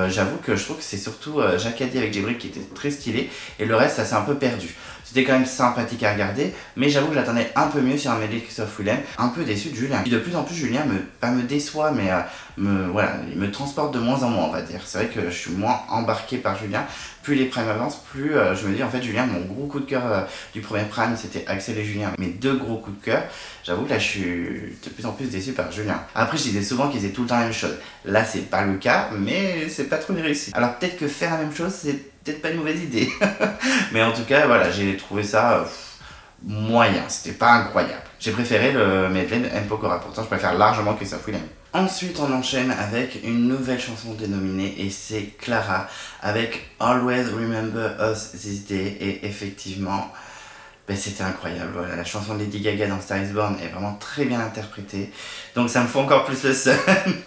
J'avoue que je trouve que c'est surtout Jacadi avec Djibril qui était très stylé, et le reste, ça s'est un peu perdu. C'était quand même sympathique à regarder, mais j'avoue que j'attendais un peu mieux sur un medley de Christophe Willem. Un peu déçu de Julien. Et de plus en plus, Julien pas me déçoit, mais voilà, il me transporte de moins en moins, on va dire. C'est vrai que je suis moins embarqué par Julien. Plus les primes avancent, plus je me dis, en fait, Julien, mon gros coup de cœur du premier prime, c'était Axel et Julien. Mes 2 gros coups de cœur. J'avoue que là, je suis de plus en plus déçu par Julien. Après, je disais souvent qu'ils faisaient tout le temps la même chose. Là, c'est pas le cas, mais c'est pas trop une réussite. Alors, peut-être que faire la même chose, c'est peut-être pas une mauvaise idée. Mais en tout cas, voilà, j'ai trouvé ça moyen. C'était pas incroyable. J'ai préféré le medley de M. Pokora. Pourtant, je préfère largement Christophe Willem. Ensuite, on enchaîne avec une nouvelle chanson dénominée et c'est Clara avec Always Remember Us This Day. Et effectivement, c'était incroyable. Voilà, la chanson de Lady Gaga dans Star is Born est vraiment très bien interprétée. Donc ça me fait encore plus le seum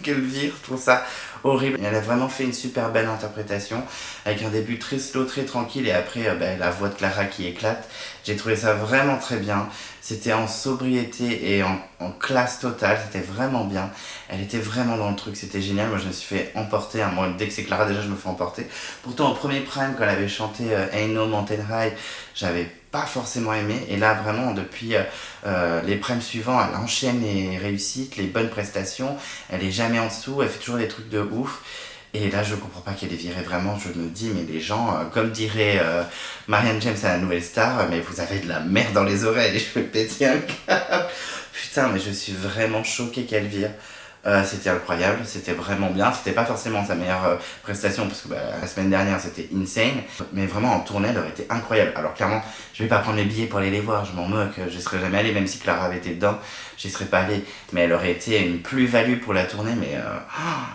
qu'elle vire. Je trouve ça horrible. Elle a vraiment fait une super belle interprétation avec un début très slow, très tranquille et après la voix de Clara qui éclate. J'ai trouvé ça vraiment très bien. C'était en sobriété et en classe totale. C'était vraiment bien. Elle était vraiment dans le truc. C'était génial. Moi, je me suis fait emporter. Hein. Moi, dès que c'est Clara, déjà, je me fais emporter. Pourtant, au premier prime, quand elle avait chanté Ain't No Mountain High, j'avais pas forcément aimé. Et là, vraiment, depuis les primes suivants, elle enchaîne les réussites, les bonnes prestations. Elle est jamais en dessous. Elle fait toujours des trucs de ouf. Et là, je comprends pas qu'elle est virée vraiment. Je me dis, mais les gens, comme dirait Marianne James à la Nouvelle Star, mais vous avez de la merde dans les oreilles et je vais péter un câble. Putain, mais je suis vraiment choquée qu'elle vire. C'était incroyable, c'était vraiment bien. C'était pas forcément sa meilleure prestation parce que la semaine dernière c'était insane, mais vraiment en tournée elle aurait été incroyable. Alors clairement, je vais pas prendre les billets pour aller les voir, je m'en moque, je serais jamais allé, même si Clara avait été dedans, j'y serais pas allé. Mais elle aurait été une plus-value pour la tournée, mais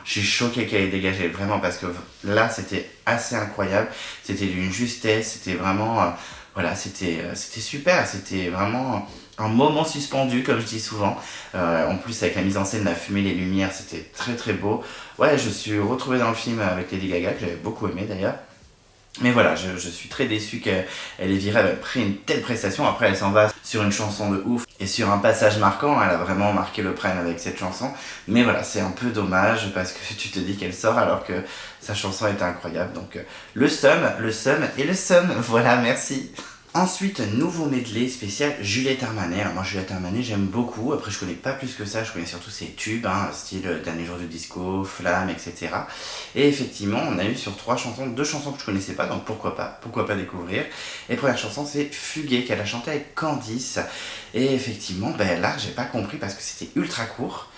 je suis choqué qu'elle ait dégagé vraiment parce que là c'était assez incroyable, c'était d'une justesse, c'était vraiment. Voilà, c'était super, c'était vraiment un moment suspendu, comme je dis souvent. En plus, avec la mise en scène, la fumée, les lumières, c'était très très beau. Ouais, je suis retrouvé dans le film avec Lady Gaga, que j'avais beaucoup aimé d'ailleurs. Mais voilà, je suis très déçu qu'elle ait viré après une telle prestation. Après, elle s'en va sur une chanson de ouf et sur un passage marquant. Elle a vraiment marqué le prime avec cette chanson. Mais voilà, c'est un peu dommage parce que tu te dis qu'elle sort alors que sa chanson était incroyable. Donc le seum et le seum. Voilà, merci. Ensuite, nouveau medley spécial Juliette Armanet. Alors moi Juliette Armanet j'aime beaucoup, après je connais pas plus que ça, je connais surtout ses tubes, style Dernier jour du disco, Flamme, etc. Et effectivement on a eu sur 3 chansons, 2 chansons que je connaissais pas, donc pourquoi pas découvrir. Et première chanson c'est Fuguer qu'elle a chanté avec Candice. Et effectivement là j'ai pas compris parce que c'était ultra court.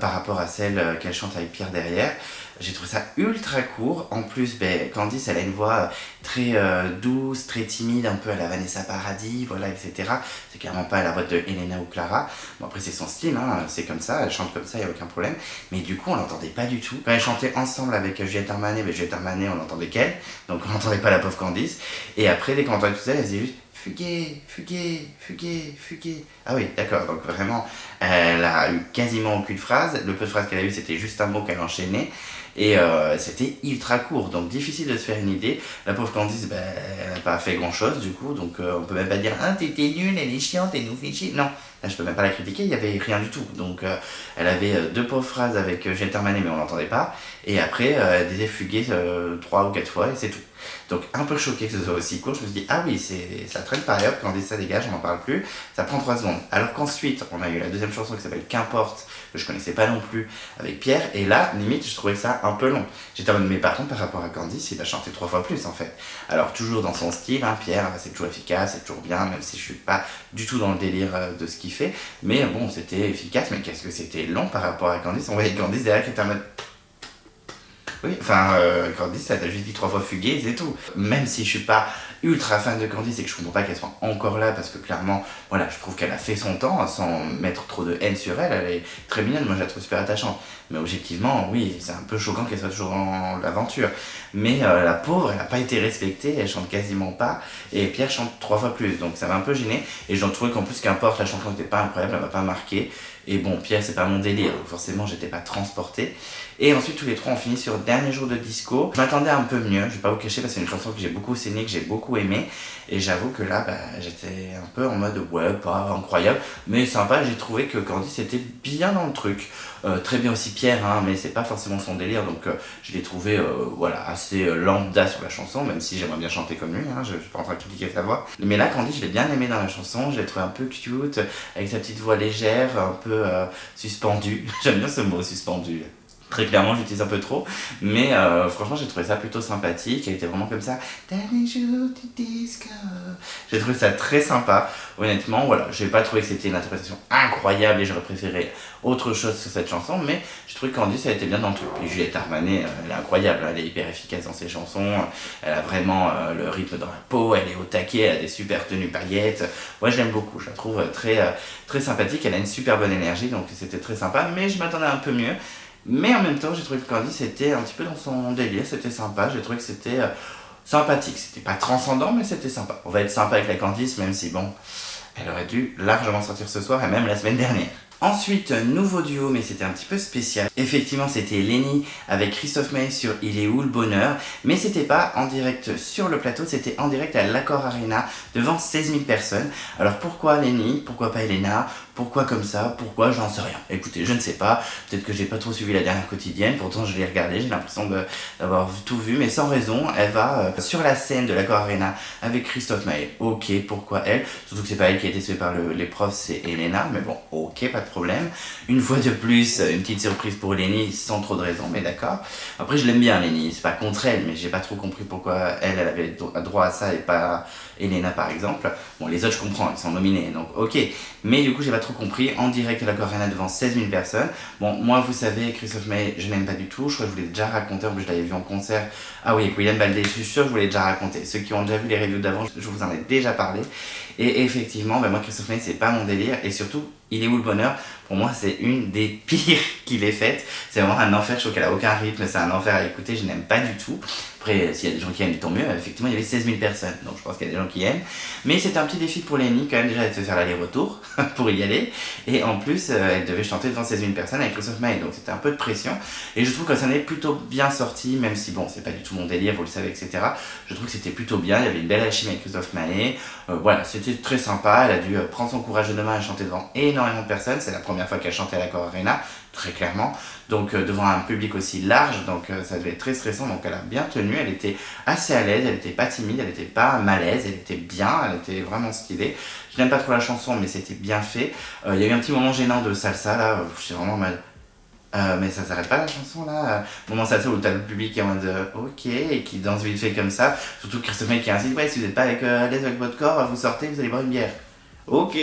Par rapport à celle qu'elle chante avec Pierre derrière. J'ai trouvé ça ultra court. En plus, Candice, elle a une voix très douce, très timide, un peu à la Vanessa Paradis, voilà, etc. C'est clairement pas la voix de Elena ou Clara. Bon, après, c'est son style, c'est comme ça, elle chante comme ça, il n'y a aucun problème. Mais du coup, on l'entendait pas du tout. Quand elle chantait ensemble avec Juliette Armanet, Juliette Armanet, on n'entendait qu'elle, donc on n'entendait pas la pauvre Candice. Et après, dès qu'on entendait tout ça, elle faisait juste Fuguer, fuguer, fuguer, fuguer. Ah oui, d'accord, donc vraiment, elle a eu quasiment aucune phrase. Le peu de phrases qu'elle a eu, c'était juste un mot qu'elle enchaînait. Et c'était ultra court, donc difficile de se faire une idée. La pauvre Candice, elle n'a pas fait grand chose du coup, donc on peut même pas dire ah t'étais nulle, elle est chiante, elle nous fait chier. Non, là je peux même pas la critiquer, il y avait rien du tout. Donc elle avait 2 pauvres phrases avec Juliette Armanet, mais on l'entendait pas. Et après, elle disait fuguer 3 ou 4 fois et c'est tout. Donc un peu choqué que ce soit aussi court, je me suis dit ah oui, ça traîne par ailleurs, Candice ça dégage, on n'en parle plus, ça prend 3 secondes. Alors qu'ensuite, on a eu la deuxième chanson qui s'appelle Qu'importe, que je connaissais pas non plus, avec Pierre, et là, limite, je trouvais ça un peu long. J'étais en mode, mais par contre, par rapport à Candice, il a chanté 3 fois plus en fait. Alors toujours dans son style, Pierre, c'est toujours efficace, c'est toujours bien, même si je suis pas du tout dans le délire de ce qu'il fait, mais bon, c'était efficace, mais qu'est-ce que c'était long par rapport à Candice. On voyait Candice derrière qui était en mode... Oui, Candice, elle t'a juste dit 3 fois fuguer, c'est tout. Même si je suis pas ultra fan de Candice et que je comprends pas qu'elle soit encore là, parce que clairement, voilà, je trouve qu'elle a fait son temps, sans mettre trop de haine sur elle, elle est très mignonne, moi je la trouve super attachante. Mais objectivement, oui, c'est un peu choquant qu'elle soit toujours dans l'aventure. Mais la pauvre, elle a pas été respectée, elle chante quasiment pas, et Pierre chante 3 fois plus, donc ça m'a un peu gêné. Et j'en trouvais qu'en plus, qu'importe, la chanson n'était pas incroyable, elle m'a pas marqué. Et bon, Pierre, c'est pas mon délire, donc forcément, j'étais pas transporté. Et ensuite, tous les 3, on finit sur Dernier jour de disco. Je m'attendais un peu mieux, je vais pas vous cacher, parce que c'est une chanson que j'ai beaucoup saigné, que j'ai beaucoup aimé. Et j'avoue que là, j'étais un peu en mode, ouais, pas incroyable, mais sympa. J'ai trouvé que Candice était bien dans le truc. Très bien aussi Pierre, mais c'est pas forcément son délire, donc je l'ai trouvé assez lambda sur la chanson, même si j'aimerais bien chanter comme lui, je suis pas en train de critiquer sa voix. Mais là, Candice, je l'ai bien aimé dans la chanson, je l'ai trouvé un peu cute, avec sa petite voix légère, un peu suspendue. J'aime bien ce mot, suspendu. Très clairement, j'utilise un peu trop, mais franchement, j'ai trouvé ça plutôt sympathique. Elle était vraiment comme ça. Dernier jour du disco. J'ai trouvé ça très sympa. Honnêtement, voilà, j'ai pas trouvé que c'était une interprétation incroyable et j'aurais préféré autre chose sur cette chanson, mais je trouvais que Candice, elle était bien dans le truc. Et Juliette Armanet, elle est incroyable, elle est hyper efficace dans ses chansons. Elle a vraiment le rythme dans la peau, elle est au taquet, elle a des super tenues paillettes. Moi, je l'aime beaucoup, je la trouve très sympathique. Elle a une super bonne énergie, donc c'était très sympa, mais je m'attendais un peu mieux. Mais en même temps, j'ai trouvé que Candice était un petit peu dans son délire, c'était sympa, j'ai trouvé que c'était sympathique. C'était pas transcendant, mais c'était sympa. On va être sympa avec la Candice, même si bon, elle aurait dû largement sortir ce soir et même la semaine dernière. Ensuite, nouveau duo, mais c'était un petit peu spécial. Effectivement, c'était Lenny avec Christophe Maé sur Il est où le bonheur, mais c'était pas en direct sur le plateau, c'était en direct à l'Accor Arena devant 16 000 personnes. Alors pourquoi Lenny? Pourquoi pas Elena? Pourquoi comme ça? Pourquoi? J'en sais rien. Écoutez, je ne sais pas. Peut-être que j'ai pas trop suivi la dernière quotidienne, pourtant je l'ai regardé, j'ai l'impression d'avoir tout vu, mais sans raison. Elle va sur la scène de l'Accor Arena avec Christophe Maé. Ok, pourquoi elle? Surtout que c'est pas elle qui a été suivie par les profs, c'est Elena, mais bon, ok, pas de de problème. Une fois de plus, une petite surprise pour Lenny, sans trop de raison, mais d'accord. Après, je l'aime bien, Lenny, c'est pas contre elle, mais j'ai pas trop compris pourquoi elle avait droit à ça et pas Elena, par exemple. Bon, les autres, je comprends, ils sont nominés, donc ok. Mais du coup, j'ai pas trop compris, en direct à la Arena devant 16 000 personnes. Bon, moi, vous savez, Christophe Maé, je n'aime pas du tout, je crois que je vous l'ai déjà raconté, en plus, je l'avais vu en concert. Ah oui, avec William Baldé, je suis sûr que je vous l'ai déjà raconté. Ceux qui ont déjà vu les reviews d'avant, je vous en ai déjà parlé. Et effectivement, moi, Christophe Maé, c'est pas mon délire, et surtout, Il est où le bonheur? Pour moi, c'est une des pires qu'il ait faites. C'est vraiment un enfer, je trouve qu'elle a aucun rythme, c'est un enfer à écouter, je n'aime pas du tout. Après, s'il y a des gens qui aiment, tant mieux. Effectivement, il y avait 16 000 personnes, donc je pense qu'il y a des gens qui aiment. Mais c'était un petit défi pour Lenny, quand même, déjà, de se faire l'aller-retour pour y aller. Et en plus, elle devait chanter devant 16 000 personnes avec Christophe Maé, donc c'était un peu de pression. Et je trouve que ça en est plutôt bien sorti, même si, bon, c'est pas du tout mon délire, vous le savez, etc. Je trouve que c'était plutôt bien, il y avait une belle alchimie avec Christophe Maé. Voilà, c'était très sympa, elle a dû prendre son courage de demain et chanter devant énormément de personnes. C'est la première fois qu'elle chantait à l'Accor Arena, très clairement. Donc devant un public aussi large, donc ça devait être très stressant. Donc elle a bien tenu, elle était assez à l'aise, elle n'était pas timide, elle n'était pas malaise, elle était bien, elle était vraiment stylée. Je n'aime pas trop la chanson, mais c'était bien fait. Il y a eu un petit moment gênant de salsa là, j'étais vraiment mal. Mais ça s'arrête pas la chanson là. Moment salsa où t'as le public qui est en mode ok et qui danse vite fait comme ça. Surtout Christophe Maé qui insiste, ouais, si vous n'êtes pas à l'aise avec votre corps, vous sortez, vous allez boire une bière. Ok,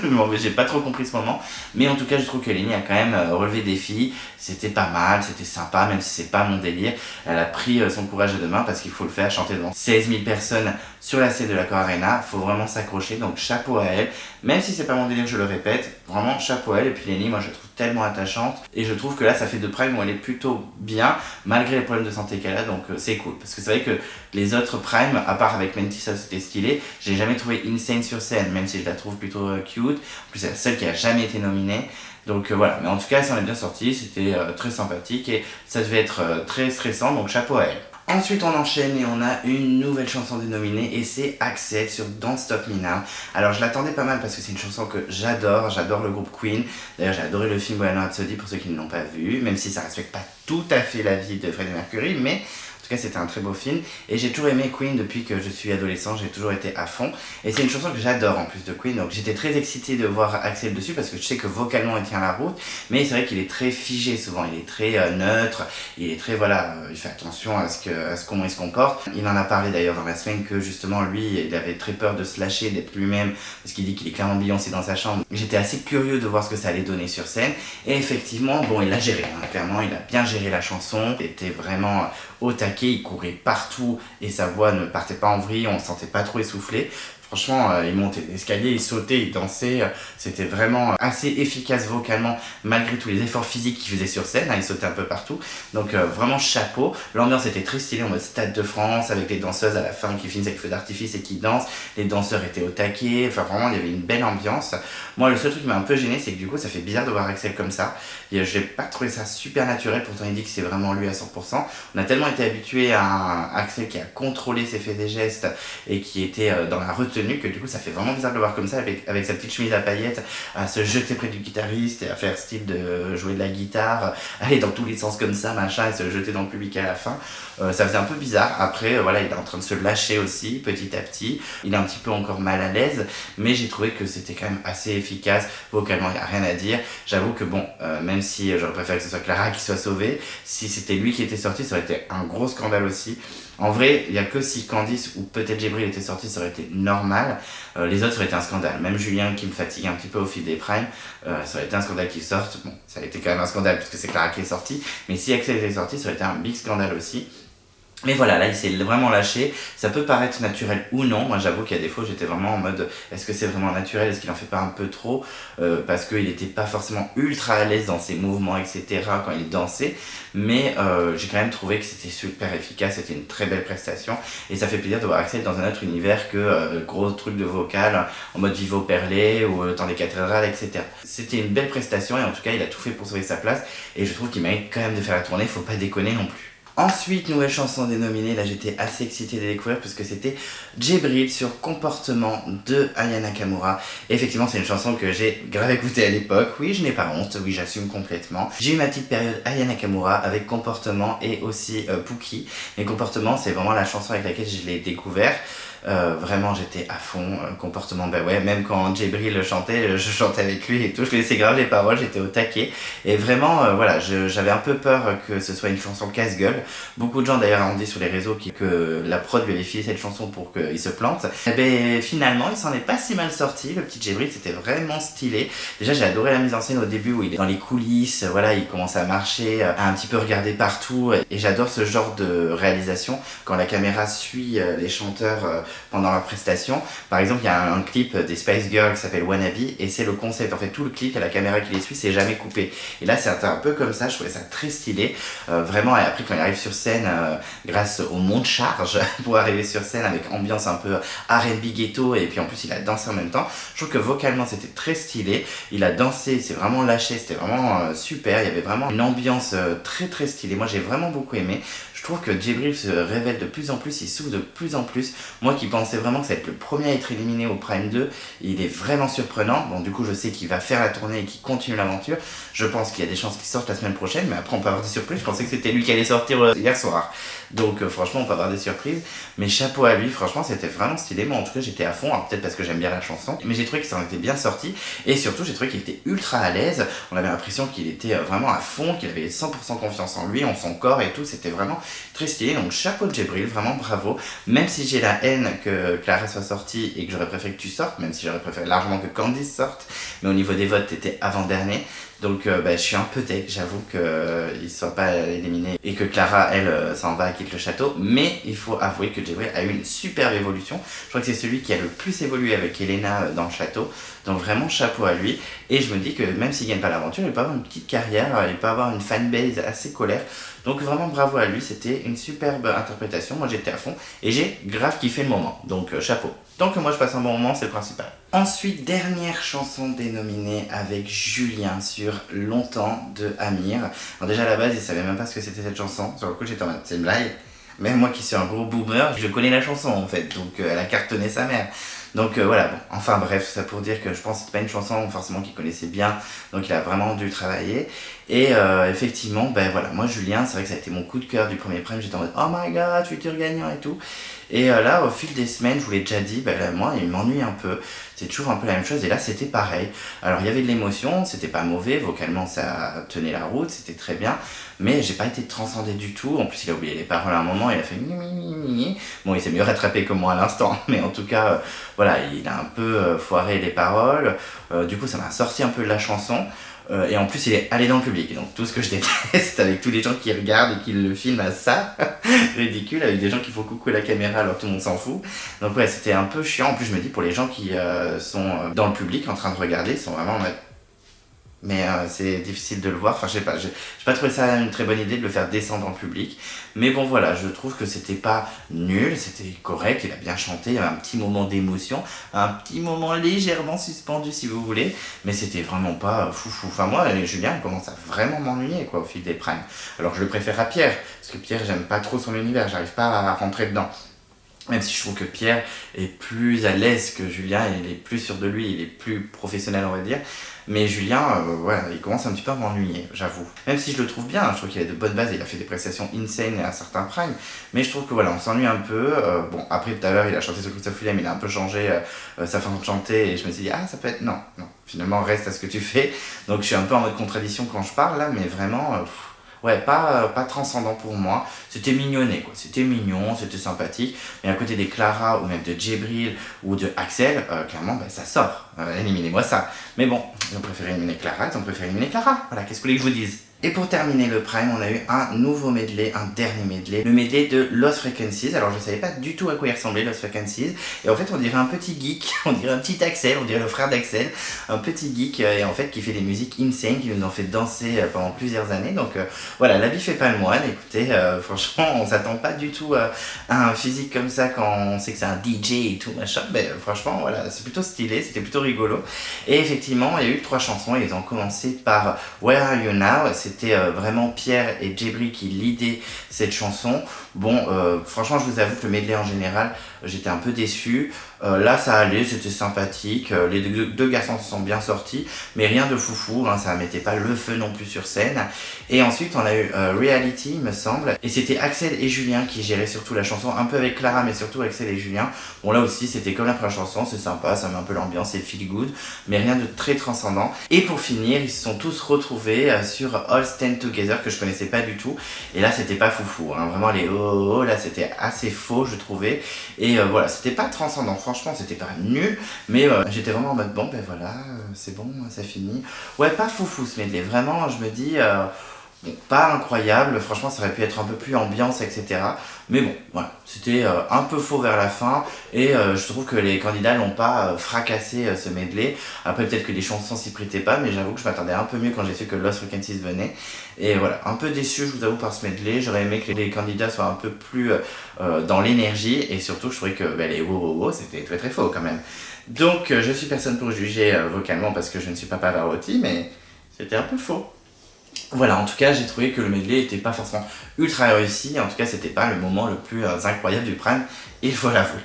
bon, mais j'ai pas trop compris ce moment, mais en tout cas je trouve que Lenny a quand même relevé des défis, c'était pas mal, c'était sympa, même si c'est pas mon délire. Elle a pris son courage de demain parce qu'il faut le faire, chanter devant 16 000 personnes sur la scène de l'Accor Arena, faut vraiment s'accrocher, donc chapeau à elle, même si c'est pas mon délire, je le répète, vraiment chapeau à elle. Et puis Lenny, moi je la trouve tellement attachante, et je trouve que là ça fait 2 primes où elle est plutôt bien, malgré les problèmes de santé qu'elle a, donc c'est cool, parce que c'est vrai que les autres primes, à part avec Menti, ça c'était stylé, j'ai jamais trouvé Insane sur scène, même si je la trouve plutôt cute. En plus, c'est la seule qui a jamais été nominée. Donc voilà, mais en tout cas, elle s'en est bien sortie, c'était très sympathique et ça devait être très stressant, donc chapeau à elle. Ensuite, on enchaîne et on a une nouvelle chanson dénominée et c'est Axel sur Don't Stop Me Now. Alors, je l'attendais pas mal parce que c'est une chanson que j'adore le groupe Queen. D'ailleurs, j'ai adoré le film Bohemian Rhapsody pour ceux qui ne l'ont pas vu, même si ça respecte pas tout à fait la vie de Freddie Mercury, mais en tout cas, c'était un très beau film et j'ai toujours aimé Queen depuis que je suis adolescent, j'ai toujours été à fond et c'est une chanson que j'adore en plus de Queen, donc j'étais très excitée de voir Axel dessus parce que je sais que vocalement il tient la route, mais c'est vrai qu'il est très figé souvent, il est très neutre, il est très voilà, il fait attention à comment il se comporte. Il en a parlé d'ailleurs dans la semaine que justement lui, il avait très peur de se lâcher, d'être lui-même parce qu'il dit qu'il est clairement Beyoncé dans sa chambre. J'étais assez curieux de voir ce que ça allait donner sur scène et effectivement, bon, il l'a géré, hein, clairement, il a bien géré la chanson, il était vraiment au taquet, il courait partout et sa voix ne partait pas en vrille, on ne se sentait pas trop essoufflé. Franchement, il montait l'escalier, il sautait, il dansait, c'était vraiment assez efficace vocalement malgré tous les efforts physiques qu'il faisait sur scène, hein, il sautait un peu partout, donc vraiment chapeau. L'ambiance était très stylée en mode Stade de France avec les danseuses à la fin qui finissent avec feu d'artifice et qui dansent, les danseurs étaient au taquet, enfin vraiment il y avait une belle ambiance. Moi le seul truc qui m'a un peu gêné c'est que du coup ça fait bizarre de voir Axel comme ça, et je n'ai pas trouvé ça super naturel, pourtant il dit que c'est vraiment lui à 100%. On a tellement été habitué à un Axel qui a contrôlé ses faits et gestes et qui était dans la retenue que du coup ça fait vraiment bizarre de le voir comme ça avec sa petite chemise à paillettes, à se jeter près du guitariste et à faire style de jouer de la guitare, aller dans tous les sens comme ça, machin, et se jeter dans le public à la fin. Ça faisait un peu bizarre. Après, voilà, il est en train de se lâcher aussi, petit à petit. Il est un petit peu encore mal à l'aise, mais j'ai trouvé que c'était quand même assez efficace. Vocalement, il n'y a rien à dire. J'avoue que bon, même si j'aurais préféré que ce soit Clara qui soit sauvée, si c'était lui qui était sorti, ça aurait été un gros scandale aussi. En vrai, il n'y a que si Candice ou peut-être Djibril était sorti, ça aurait été normal. Les autres, ça aurait été un scandale. Même Julien qui me fatigue un petit peu au fil des primes, ça aurait été un scandale qu'il sorte. Bon, ça a été quand même un scandale puisque c'est Clara qui est sortie. Mais si Axel était sorti, ça aurait été un big scandale aussi. Mais voilà, là il s'est vraiment lâché, ça peut paraître naturel ou non, moi j'avoue qu'il y a des fois j'étais vraiment en mode est-ce que c'est vraiment naturel, est-ce qu'il en fait pas un peu trop, parce qu'il n'était pas forcément ultra à l'aise dans ses mouvements etc quand il dansait, mais j'ai quand même trouvé que c'était super efficace, c'était une très belle prestation, et ça fait plaisir de voir Axel dans un autre univers que gros truc de vocal en mode Vivo Perlé ou le temps des cathédrales etc. C'était une belle prestation et en tout cas il a tout fait pour sauver sa place, et je trouve qu'il mérite quand même de faire la tournée, faut pas déconner non plus. Ensuite, nouvelle chanson dénominée, là j'étais assez excitée de découvrir parce que c'était Djibril sur Comportement de Aya Nakamura. Et effectivement, c'est une chanson que j'ai grave écoutée à l'époque. Oui, je n'ai pas honte, oui, j'assume complètement. J'ai eu ma petite période Aya Nakamura avec Comportement et aussi Pookie. Mais Comportement, c'est vraiment la chanson avec laquelle je l'ai découvert. Vraiment j'étais à fond, comportement, bah ouais, même quand Djibril le chantait, je chantais avec lui et tout, je laissais grave les paroles, j'étais au taquet. Et vraiment, voilà, j'avais un peu peur que ce soit une chanson casse-gueule. Beaucoup de gens d'ailleurs ont dit sur les réseaux que la prod lui avait filé cette chanson pour qu'il se plante. Et ben finalement, il s'en est pas si mal sorti, le petit Djibril, c'était vraiment stylé. Déjà, j'ai adoré la mise en scène au début où il est dans les coulisses, voilà, il commence à marcher, à un petit peu regarder partout. Et j'adore ce genre de réalisation quand la caméra suit les chanteurs pendant leur prestation. Par exemple, il y a un clip des Spice Girls qui s'appelle Wannabe et c'est le concept. En fait, tout le clip, il y a la caméra qui les suit, c'est jamais coupé. Et là, c'est un peu comme ça, je trouvais ça très stylé. Vraiment, et après, quand il arrive sur scène, grâce au monte charge pour arriver sur scène avec ambiance un peu R&B ghetto et puis en plus, il a dansé en même temps. Je trouve que vocalement, c'était très stylé. Il a dansé, c'est vraiment lâché, c'était vraiment super. Il y avait vraiment une ambiance très très stylée. Moi, j'ai vraiment beaucoup aimé. Je trouve que Djibril se révèle de plus en plus, il s'ouvre de plus en plus. Moi qui pensais vraiment que ça allait être le premier à être éliminé au Prime 2, il est vraiment surprenant. Bon, du coup, je sais qu'il va faire la tournée et qu'il continue l'aventure. Je pense qu'il y a des chances qu'il sorte la semaine prochaine, mais après on peut avoir des surprises. Je pensais que c'était lui qui allait sortir hier soir. Donc franchement, on peut avoir des surprises. Mais chapeau à lui, franchement, c'était vraiment stylé. Moi en tout cas, j'étais à fond, alors peut-être parce que j'aime bien la chanson. Mais j'ai trouvé qu'il s'en était bien sorti. Et surtout, j'ai trouvé qu'il était ultra à l'aise. On avait l'impression qu'il était vraiment à fond, qu'il avait 100% confiance en lui, en son corps et tout. C'était vraiment très stylé. Donc chapeau de Djibril, vraiment bravo. Même si j'ai la haine que Clara soit sortie et que j'aurais préféré que tu sortes, même si j'aurais préféré largement que Candice sorte. Mais au niveau des votes, t'étais avant-dernier. Donc je suis un peu deg, j'avoue qu'il ne soit pas éliminé et que Clara, elle, s'en va, quitte le château. Mais il faut avouer que Djibril a eu une superbe évolution. Je crois que c'est celui qui a le plus évolué avec Elena dans le château. Donc vraiment chapeau à lui. Et je me dis que même s'il ne gagne pas l'aventure, il peut avoir une petite carrière, il peut avoir une fanbase assez colère. Donc vraiment bravo à lui, c'était une superbe interprétation. Moi j'étais à fond et j'ai grave kiffé le moment. Donc chapeau. Tant que moi je passe un bon moment, c'est le principal. Ensuite, dernière chanson dénominée avec Julien sur Longtemps de Amir. Alors déjà à la base, il savait même pas ce que c'était cette chanson. Sur le coup, j'étais en mode, c'est une blague. Même moi qui suis un gros boomer, je connais la chanson en fait. Donc elle a cartonné sa mère. Donc voilà, bon, enfin bref, ça pour dire que je pense que c'est pas une chanson forcément qu'il connaissait bien, donc il a vraiment dû travailler. Et effectivement, ben voilà, moi Julien, c'est vrai que ça a été mon coup de cœur du premier prime, j'étais en mode oh my god, futur gagnant et tout. Et là, au fil des semaines, je vous l'ai déjà dit, ben là, moi, il m'ennuie un peu. C'est toujours un peu la même chose, et là, c'était pareil. Alors, il y avait de l'émotion, c'était pas mauvais, vocalement, ça tenait la route, c'était très bien, mais j'ai pas été transcendé du tout. En plus, il a oublié les paroles à un moment, il a fait ni ni ni ni. Bon, il s'est mieux rattrapé que moi à l'instant, mais en tout cas, voilà, il a un peu foiré les paroles. Du coup, ça m'a sorti un peu de la chanson. Et en plus, il est allé dans le public. Donc, tout ce que je déteste avec tous les gens qui regardent et qui le filment à ça, ridicule, avec des gens qui font coucou à la caméra alors que tout le monde s'en fout. Donc, ouais, c'était un peu chiant. En plus, je me dis, pour les gens qui sont dans le public en train de regarder, ils sont vraiment en mode. Mais c'est difficile de le voir, enfin je sais pas, j'ai pas trouvé ça une très bonne idée de le faire descendre en public. Mais bon voilà, je trouve que c'était pas nul, c'était correct, il a bien chanté, il y avait un petit moment d'émotion, un petit moment légèrement suspendu si vous voulez, mais c'était vraiment pas foufou. Enfin moi, Julien commence à vraiment m'ennuyer quoi au fil des primes. Alors je le préfère à Pierre, parce que Pierre j'aime pas trop son univers, j'arrive pas à rentrer dedans. Même si je trouve que Pierre est plus à l'aise que Julien, il est plus sûr de lui, il est plus professionnel on va dire. Mais Julien, voilà, il commence un petit peu à m'ennuyer, j'avoue. Même si je le trouve bien, je trouve qu'il a de bonnes bases, il a fait des prestations insane à certains primes. Mais je trouve que voilà, on s'ennuie un peu. Bon, après tout à l'heure, il a chanté sur Christophe Willem, il a un peu changé sa façon de chanter et je me suis dit, ah ça peut être... Non, non, finalement reste à ce que tu fais. Donc je suis un peu en mode contradiction quand je parle là, mais vraiment... ouais, pas transcendant pour moi. C'était mignonné, quoi. C'était mignon, c'était sympathique. Mais à côté des Clara, ou même de Djibril, ou de Axel, clairement, ben, ça sort. Éliminez-moi ça. Mais bon, ils ont préféré éliminer Clara, ils ont préféré éliminer Clara. Voilà, qu'est-ce que vous voulez que je vous dise? Et pour terminer le Prime, on a eu un nouveau medley, un dernier medley, le medley de Lost Frequencies. Alors je savais pas du tout à quoi il ressemblait Lost Frequencies, et en fait on dirait un petit geek, on dirait un petit Axel, on dirait le frère d'Axel, un petit geek et en fait qui fait des musiques insane, qui nous ont fait danser pendant plusieurs années. Donc voilà, l'habit fait pas le moine. Écoutez, franchement on s'attend pas du tout à un physique comme ça quand on sait que c'est un DJ et tout machin. Ben franchement voilà, c'est plutôt stylé, c'était plutôt rigolo. Et effectivement il y a eu 3 chansons, ils ont commencé par Where Are You Now. C'était vraiment Pierre et Djibril qui leadaient cette chanson. Bon, franchement, je vous avoue que le medley en général j'étais un peu déçu. Là ça allait, c'était sympathique, les deux garçons se sont bien sortis, mais rien de foufou, hein, ça mettait pas le feu non plus sur scène. Et ensuite on a eu Reality, il me semble, et c'était Axel et Julien qui géraient surtout la chanson, un peu avec Clara, mais surtout Axel et Julien. Bon là aussi c'était comme la première chanson, c'est sympa, ça met un peu l'ambiance, c'est feel good, mais rien de très transcendant. Et pour finir, ils se sont tous retrouvés sur All Stand Together, que je connaissais pas du tout, et là c'était pas foufou, hein. Vraiment les oh, là c'était assez faux je trouvais, et voilà, c'était pas transcendant, franchement c'était pas nul, mais j'étais vraiment en mode bon ben voilà, c'est bon, ça finit. Ouais, pas foufou ce medley, vraiment je me dis... bon, pas incroyable, franchement ça aurait pu être un peu plus ambiance, etc. Mais bon, voilà, c'était un peu faux vers la fin, et je trouve que les candidats n'ont pas fracassé ce medley. Après peut-être que les chansons s'y prêtaient pas, mais j'avoue que je m'attendais un peu mieux quand j'ai su que Lost Frequencies venait. Et voilà, un peu déçu je vous avoue par ce medley, j'aurais aimé que les candidats soient un peu plus dans l'énergie, et surtout je trouvais que les wow wow wow c'était très très faux quand même. Donc je suis personne pour juger vocalement parce que je ne suis pas Pavarotti, mais c'était un peu faux. Voilà, en tout cas, j'ai trouvé que le medley était pas forcément ultra réussi. En tout cas, c'était pas le moment le plus incroyable du Prime, il faut l'avouer.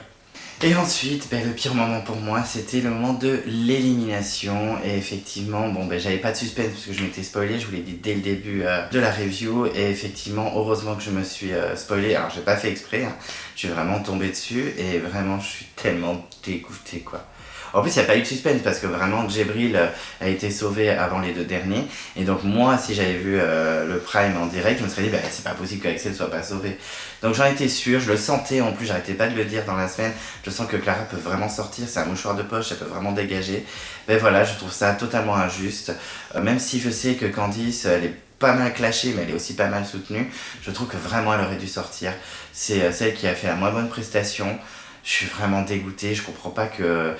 Et ensuite, le pire moment pour moi, c'était le moment de l'élimination. Et effectivement, bon, j'avais pas de suspense parce que je m'étais spoilé, je vous l'ai dit dès le début de la review. Et effectivement, heureusement que je me suis spoilé. Alors, j'ai pas fait exprès, hein. Je suis vraiment tombé dessus et vraiment, je suis tellement dégoûté, quoi. En plus, il n'y a pas eu de suspense parce que vraiment, Djibril a été sauvé avant les deux derniers. Et donc, moi, si j'avais vu le Prime en direct, je me serais dit, c'est pas possible qu'Axel soit pas sauvé. Donc, j'en étais sûr, je le sentais en plus, j'arrêtais pas de le dire dans la semaine. Je sens que Clara peut vraiment sortir, c'est un mouchoir de poche, elle peut vraiment dégager. Mais voilà, je trouve ça totalement injuste. Même si je sais que Candice, elle est pas mal clashée, mais elle est aussi pas mal soutenue. Je trouve que vraiment, elle aurait dû sortir. C'est celle qui a fait la moins bonne prestation. Je suis vraiment dégoûté, je comprends pas que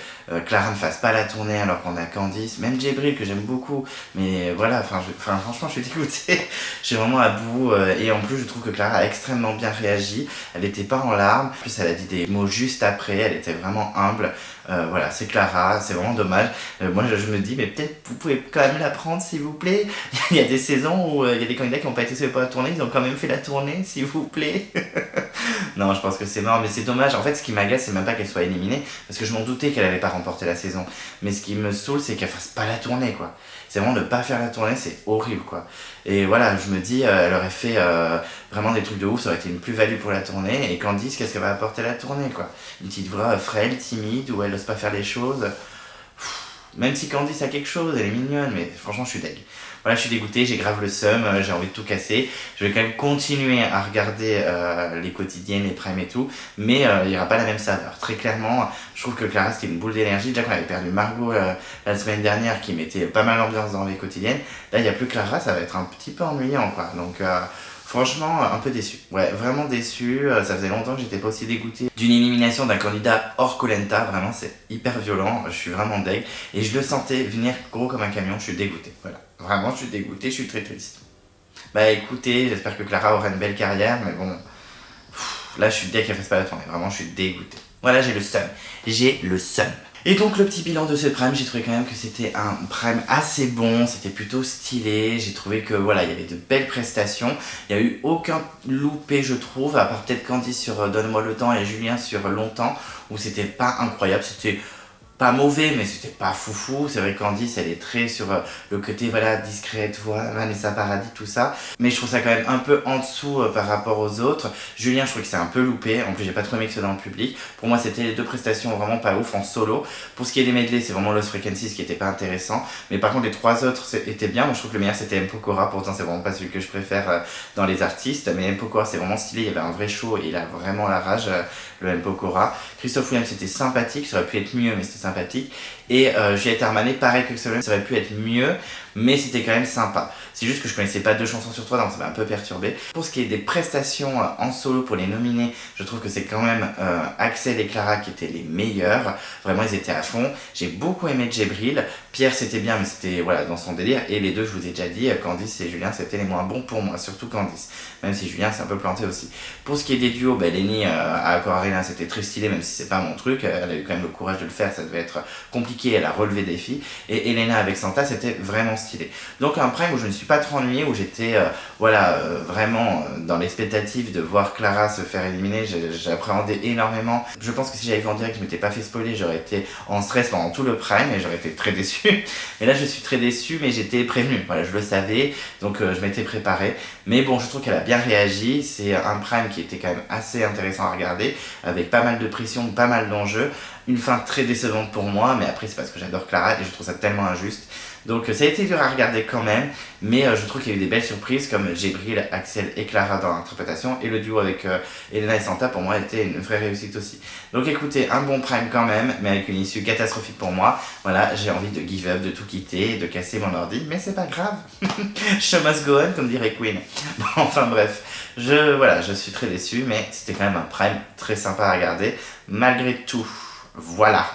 Clara ne fasse pas la tournée alors qu'on a Candice, même Djibril que j'aime beaucoup, mais voilà, franchement je suis dégoûté, je suis vraiment à bout, et en plus je trouve que Clara a extrêmement bien réagi, elle était pas en larmes, en plus elle a dit des mots juste après, elle était vraiment humble, voilà, c'est Clara, c'est vraiment dommage. Moi je me dis, mais peut-être vous pouvez quand même la prendre s'il vous plaît. Il y a des saisons où il y a des candidats qui n'ont pas été sauvés pour la tournée, ils ont quand même fait la tournée, s'il vous plaît. Non, je pense que c'est mort, mais c'est dommage. En fait, ce qui m'agace, c'est même pas qu'elle soit éliminée, parce que je m'en doutais qu'elle allait pas remporter la saison. Mais ce qui me saoule, c'est qu'elle fasse pas la tournée, quoi. C'est vraiment de pas faire la tournée, c'est horrible, quoi. Et voilà, je me dis, elle aurait fait vraiment des trucs de ouf, ça aurait été une plus-value pour la tournée. Et Candice, qu'est-ce qu'elle va apporter à la tournée, quoi? Une petite voix frêle, timide, où elle ose pas faire les choses. Même si Candice a quelque chose, elle est mignonne, mais franchement, je suis deg. Voilà, je suis dégoûté, j'ai grave le seum, j'ai envie de tout casser. Je vais quand même continuer à regarder les quotidiennes, les primes et tout, mais il n'y aura pas la même saveur. Très clairement, je trouve que Clara c'était une boule d'énergie. Déjà qu'on avait perdu Margot la semaine dernière qui mettait pas mal d'ambiance dans les quotidiennes, là il n'y a plus Clara, ça va être un petit peu ennuyant, quoi. Donc franchement, un peu déçu. Ouais, vraiment déçu. Ça faisait longtemps que j'étais pas aussi dégoûté d'une élimination d'un candidat hors Koh-Lanta. Vraiment, c'est hyper violent. Je suis vraiment deg. Et je le sentais venir gros comme un camion. Je suis dégoûté. Voilà. Vraiment, je suis dégoûté. Je suis très triste. Écoutez, j'espère que Clara aura une belle carrière. Mais bon, là, je suis deg qu'elle fasse pas la tournée. Vraiment, je suis dégoûté. Voilà, j'ai le seum. J'ai le seum. Et donc le petit bilan de ce Prime, j'ai trouvé quand même que c'était un Prime assez bon, c'était plutôt stylé, j'ai trouvé que voilà, il y avait de belles prestations, il n'y a eu aucun loupé je trouve, à part peut-être Candice sur Donne-moi le temps et Julien sur Longtemps, où c'était pas incroyable, c'était pas mauvais, mais c'était pas foufou. C'est vrai que Candice, elle est très sur le côté, voilà, discrète, voix, Vanessa Paradis, tout ça. Mais je trouve ça quand même un peu en dessous par rapport aux autres. Julien, je trouve que c'est un peu loupé. En plus, j'ai pas trop aimé que ce soit dans le public. Pour moi, c'était les deux prestations vraiment pas ouf en solo. Pour ce qui est des medley, c'est vraiment Lost Frequencies qui était pas intéressant. Mais par contre, les trois autres étaient bien. Moi, je trouve que le meilleur, c'était M. Pokora. Pourtant, c'est vraiment pas celui que je préfère dans les artistes. Mais M. Pokora, c'est vraiment stylé. Il y avait un vrai show et il a vraiment la rage, le M. Pokora. Christophe Williams, c'était sympathique. Ça aurait pu être mieux, mais c'était sympathique. Et Juliette Armanet, pareil que Axel, ça aurait pu être mieux, mais c'était quand même sympa. C'est juste que je connaissais pas 2 chansons sur 3, donc ça m'a un peu perturbé. Pour ce qui est des prestations en solo pour les nominés, je trouve que c'est quand même Axel et Clara qui étaient les meilleurs. Vraiment, ils étaient à fond. J'ai beaucoup aimé Djibril. Pierre, c'était bien, mais c'était voilà, dans son délire. Et les deux, je vous ai déjà dit, Candice et Julien, c'était les moins bons pour moi, surtout Candice. Même si Julien s'est un peu planté aussi. Pour ce qui est des duos, Lenny à Aquarela, c'était très stylé, même si c'est pas mon truc. Elle a eu quand même le courage de le faire, ça devait être compliqué, elle a relevé des défis. Et Elena avec Santa, c'était vraiment stylé. stylé. Donc un prime où je ne suis pas trop ennuyé, où j'étais voilà, vraiment dans l'expectative de voir Clara se faire éliminer. J'appréhendais énormément. Je pense que si j'avais vu en direct, je m'étais pas fait spoiler, j'aurais été en stress pendant tout le prime et j'aurais été très déçu. Mais là je suis très déçu, mais j'étais prévenu, voilà, je le savais, donc je m'étais préparé. Mais bon, je trouve qu'elle a bien réagi. C'est un prime qui était quand même assez intéressant à regarder, avec pas mal de pression, pas mal d'enjeux. Une fin très décevante pour moi, mais après c'est parce que j'adore Clara et je trouve ça tellement injuste. Donc ça a été dur à regarder quand même, mais je trouve qu'il y a eu des belles surprises comme Djibril, Axel et Clara dans l'interprétation, et le duo avec Elena et Santa pour moi était une vraie réussite aussi. Donc écoutez, un bon prime quand même, mais avec une issue catastrophique pour moi. Voilà, j'ai envie de give up, de tout quitter, de casser mon ordi, mais c'est pas grave. Show must go on, comme dirait Queen. Bon, enfin bref, voilà, je suis très déçu, mais c'était quand même un prime très sympa à regarder, malgré tout. Voilà.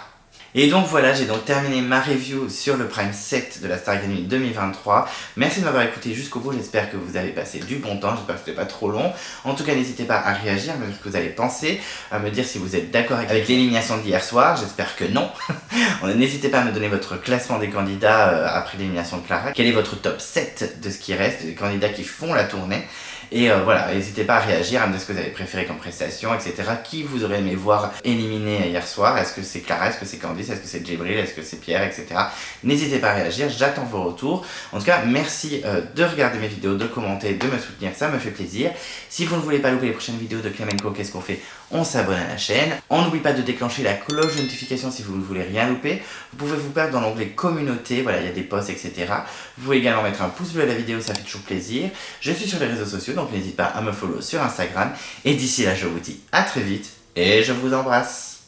Et donc voilà, j'ai donc terminé ma review sur le Prime 7 de la Star Academy 2023. Merci de m'avoir écouté jusqu'au bout, j'espère que vous avez passé du bon temps, j'espère que c'était pas trop long. En tout cas, n'hésitez pas à réagir, à me dire ce que vous avez pensé, à me dire si vous êtes d'accord avec l'élimination d'hier soir, j'espère que non. N'hésitez pas à me donner votre classement des candidats après l'élimination de Clara. Quel est votre top 7 de ce qui reste, des candidats qui font la tournée? Et voilà, n'hésitez pas à réagir, à me dire ce que vous avez préféré comme prestation, etc. Qui vous aurez aimé voir éliminé hier soir? Est-ce que c'est Clara? Est-ce que c'est Candice? Est-ce que c'est Djibril? Est-ce que c'est Pierre? Etc. N'hésitez pas à réagir, j'attends vos retours. En tout cas, merci de regarder mes vidéos, de commenter, de me soutenir, ça me fait plaisir. Si vous ne voulez pas louper les prochaines vidéos de Clem&Co, qu'est-ce qu'on fait? On s'abonne à la chaîne. On n'oublie pas de déclencher la cloche de notification si vous ne voulez rien louper. Vous pouvez vous perdre dans l'onglet communauté, voilà, il y a des posts, etc. Vous pouvez également mettre un pouce bleu à la vidéo, ça fait toujours plaisir. Je suis sur les réseaux sociaux, donc n'hésitez pas à me follow sur Instagram. Et d'ici là, je vous dis à très vite et je vous embrasse.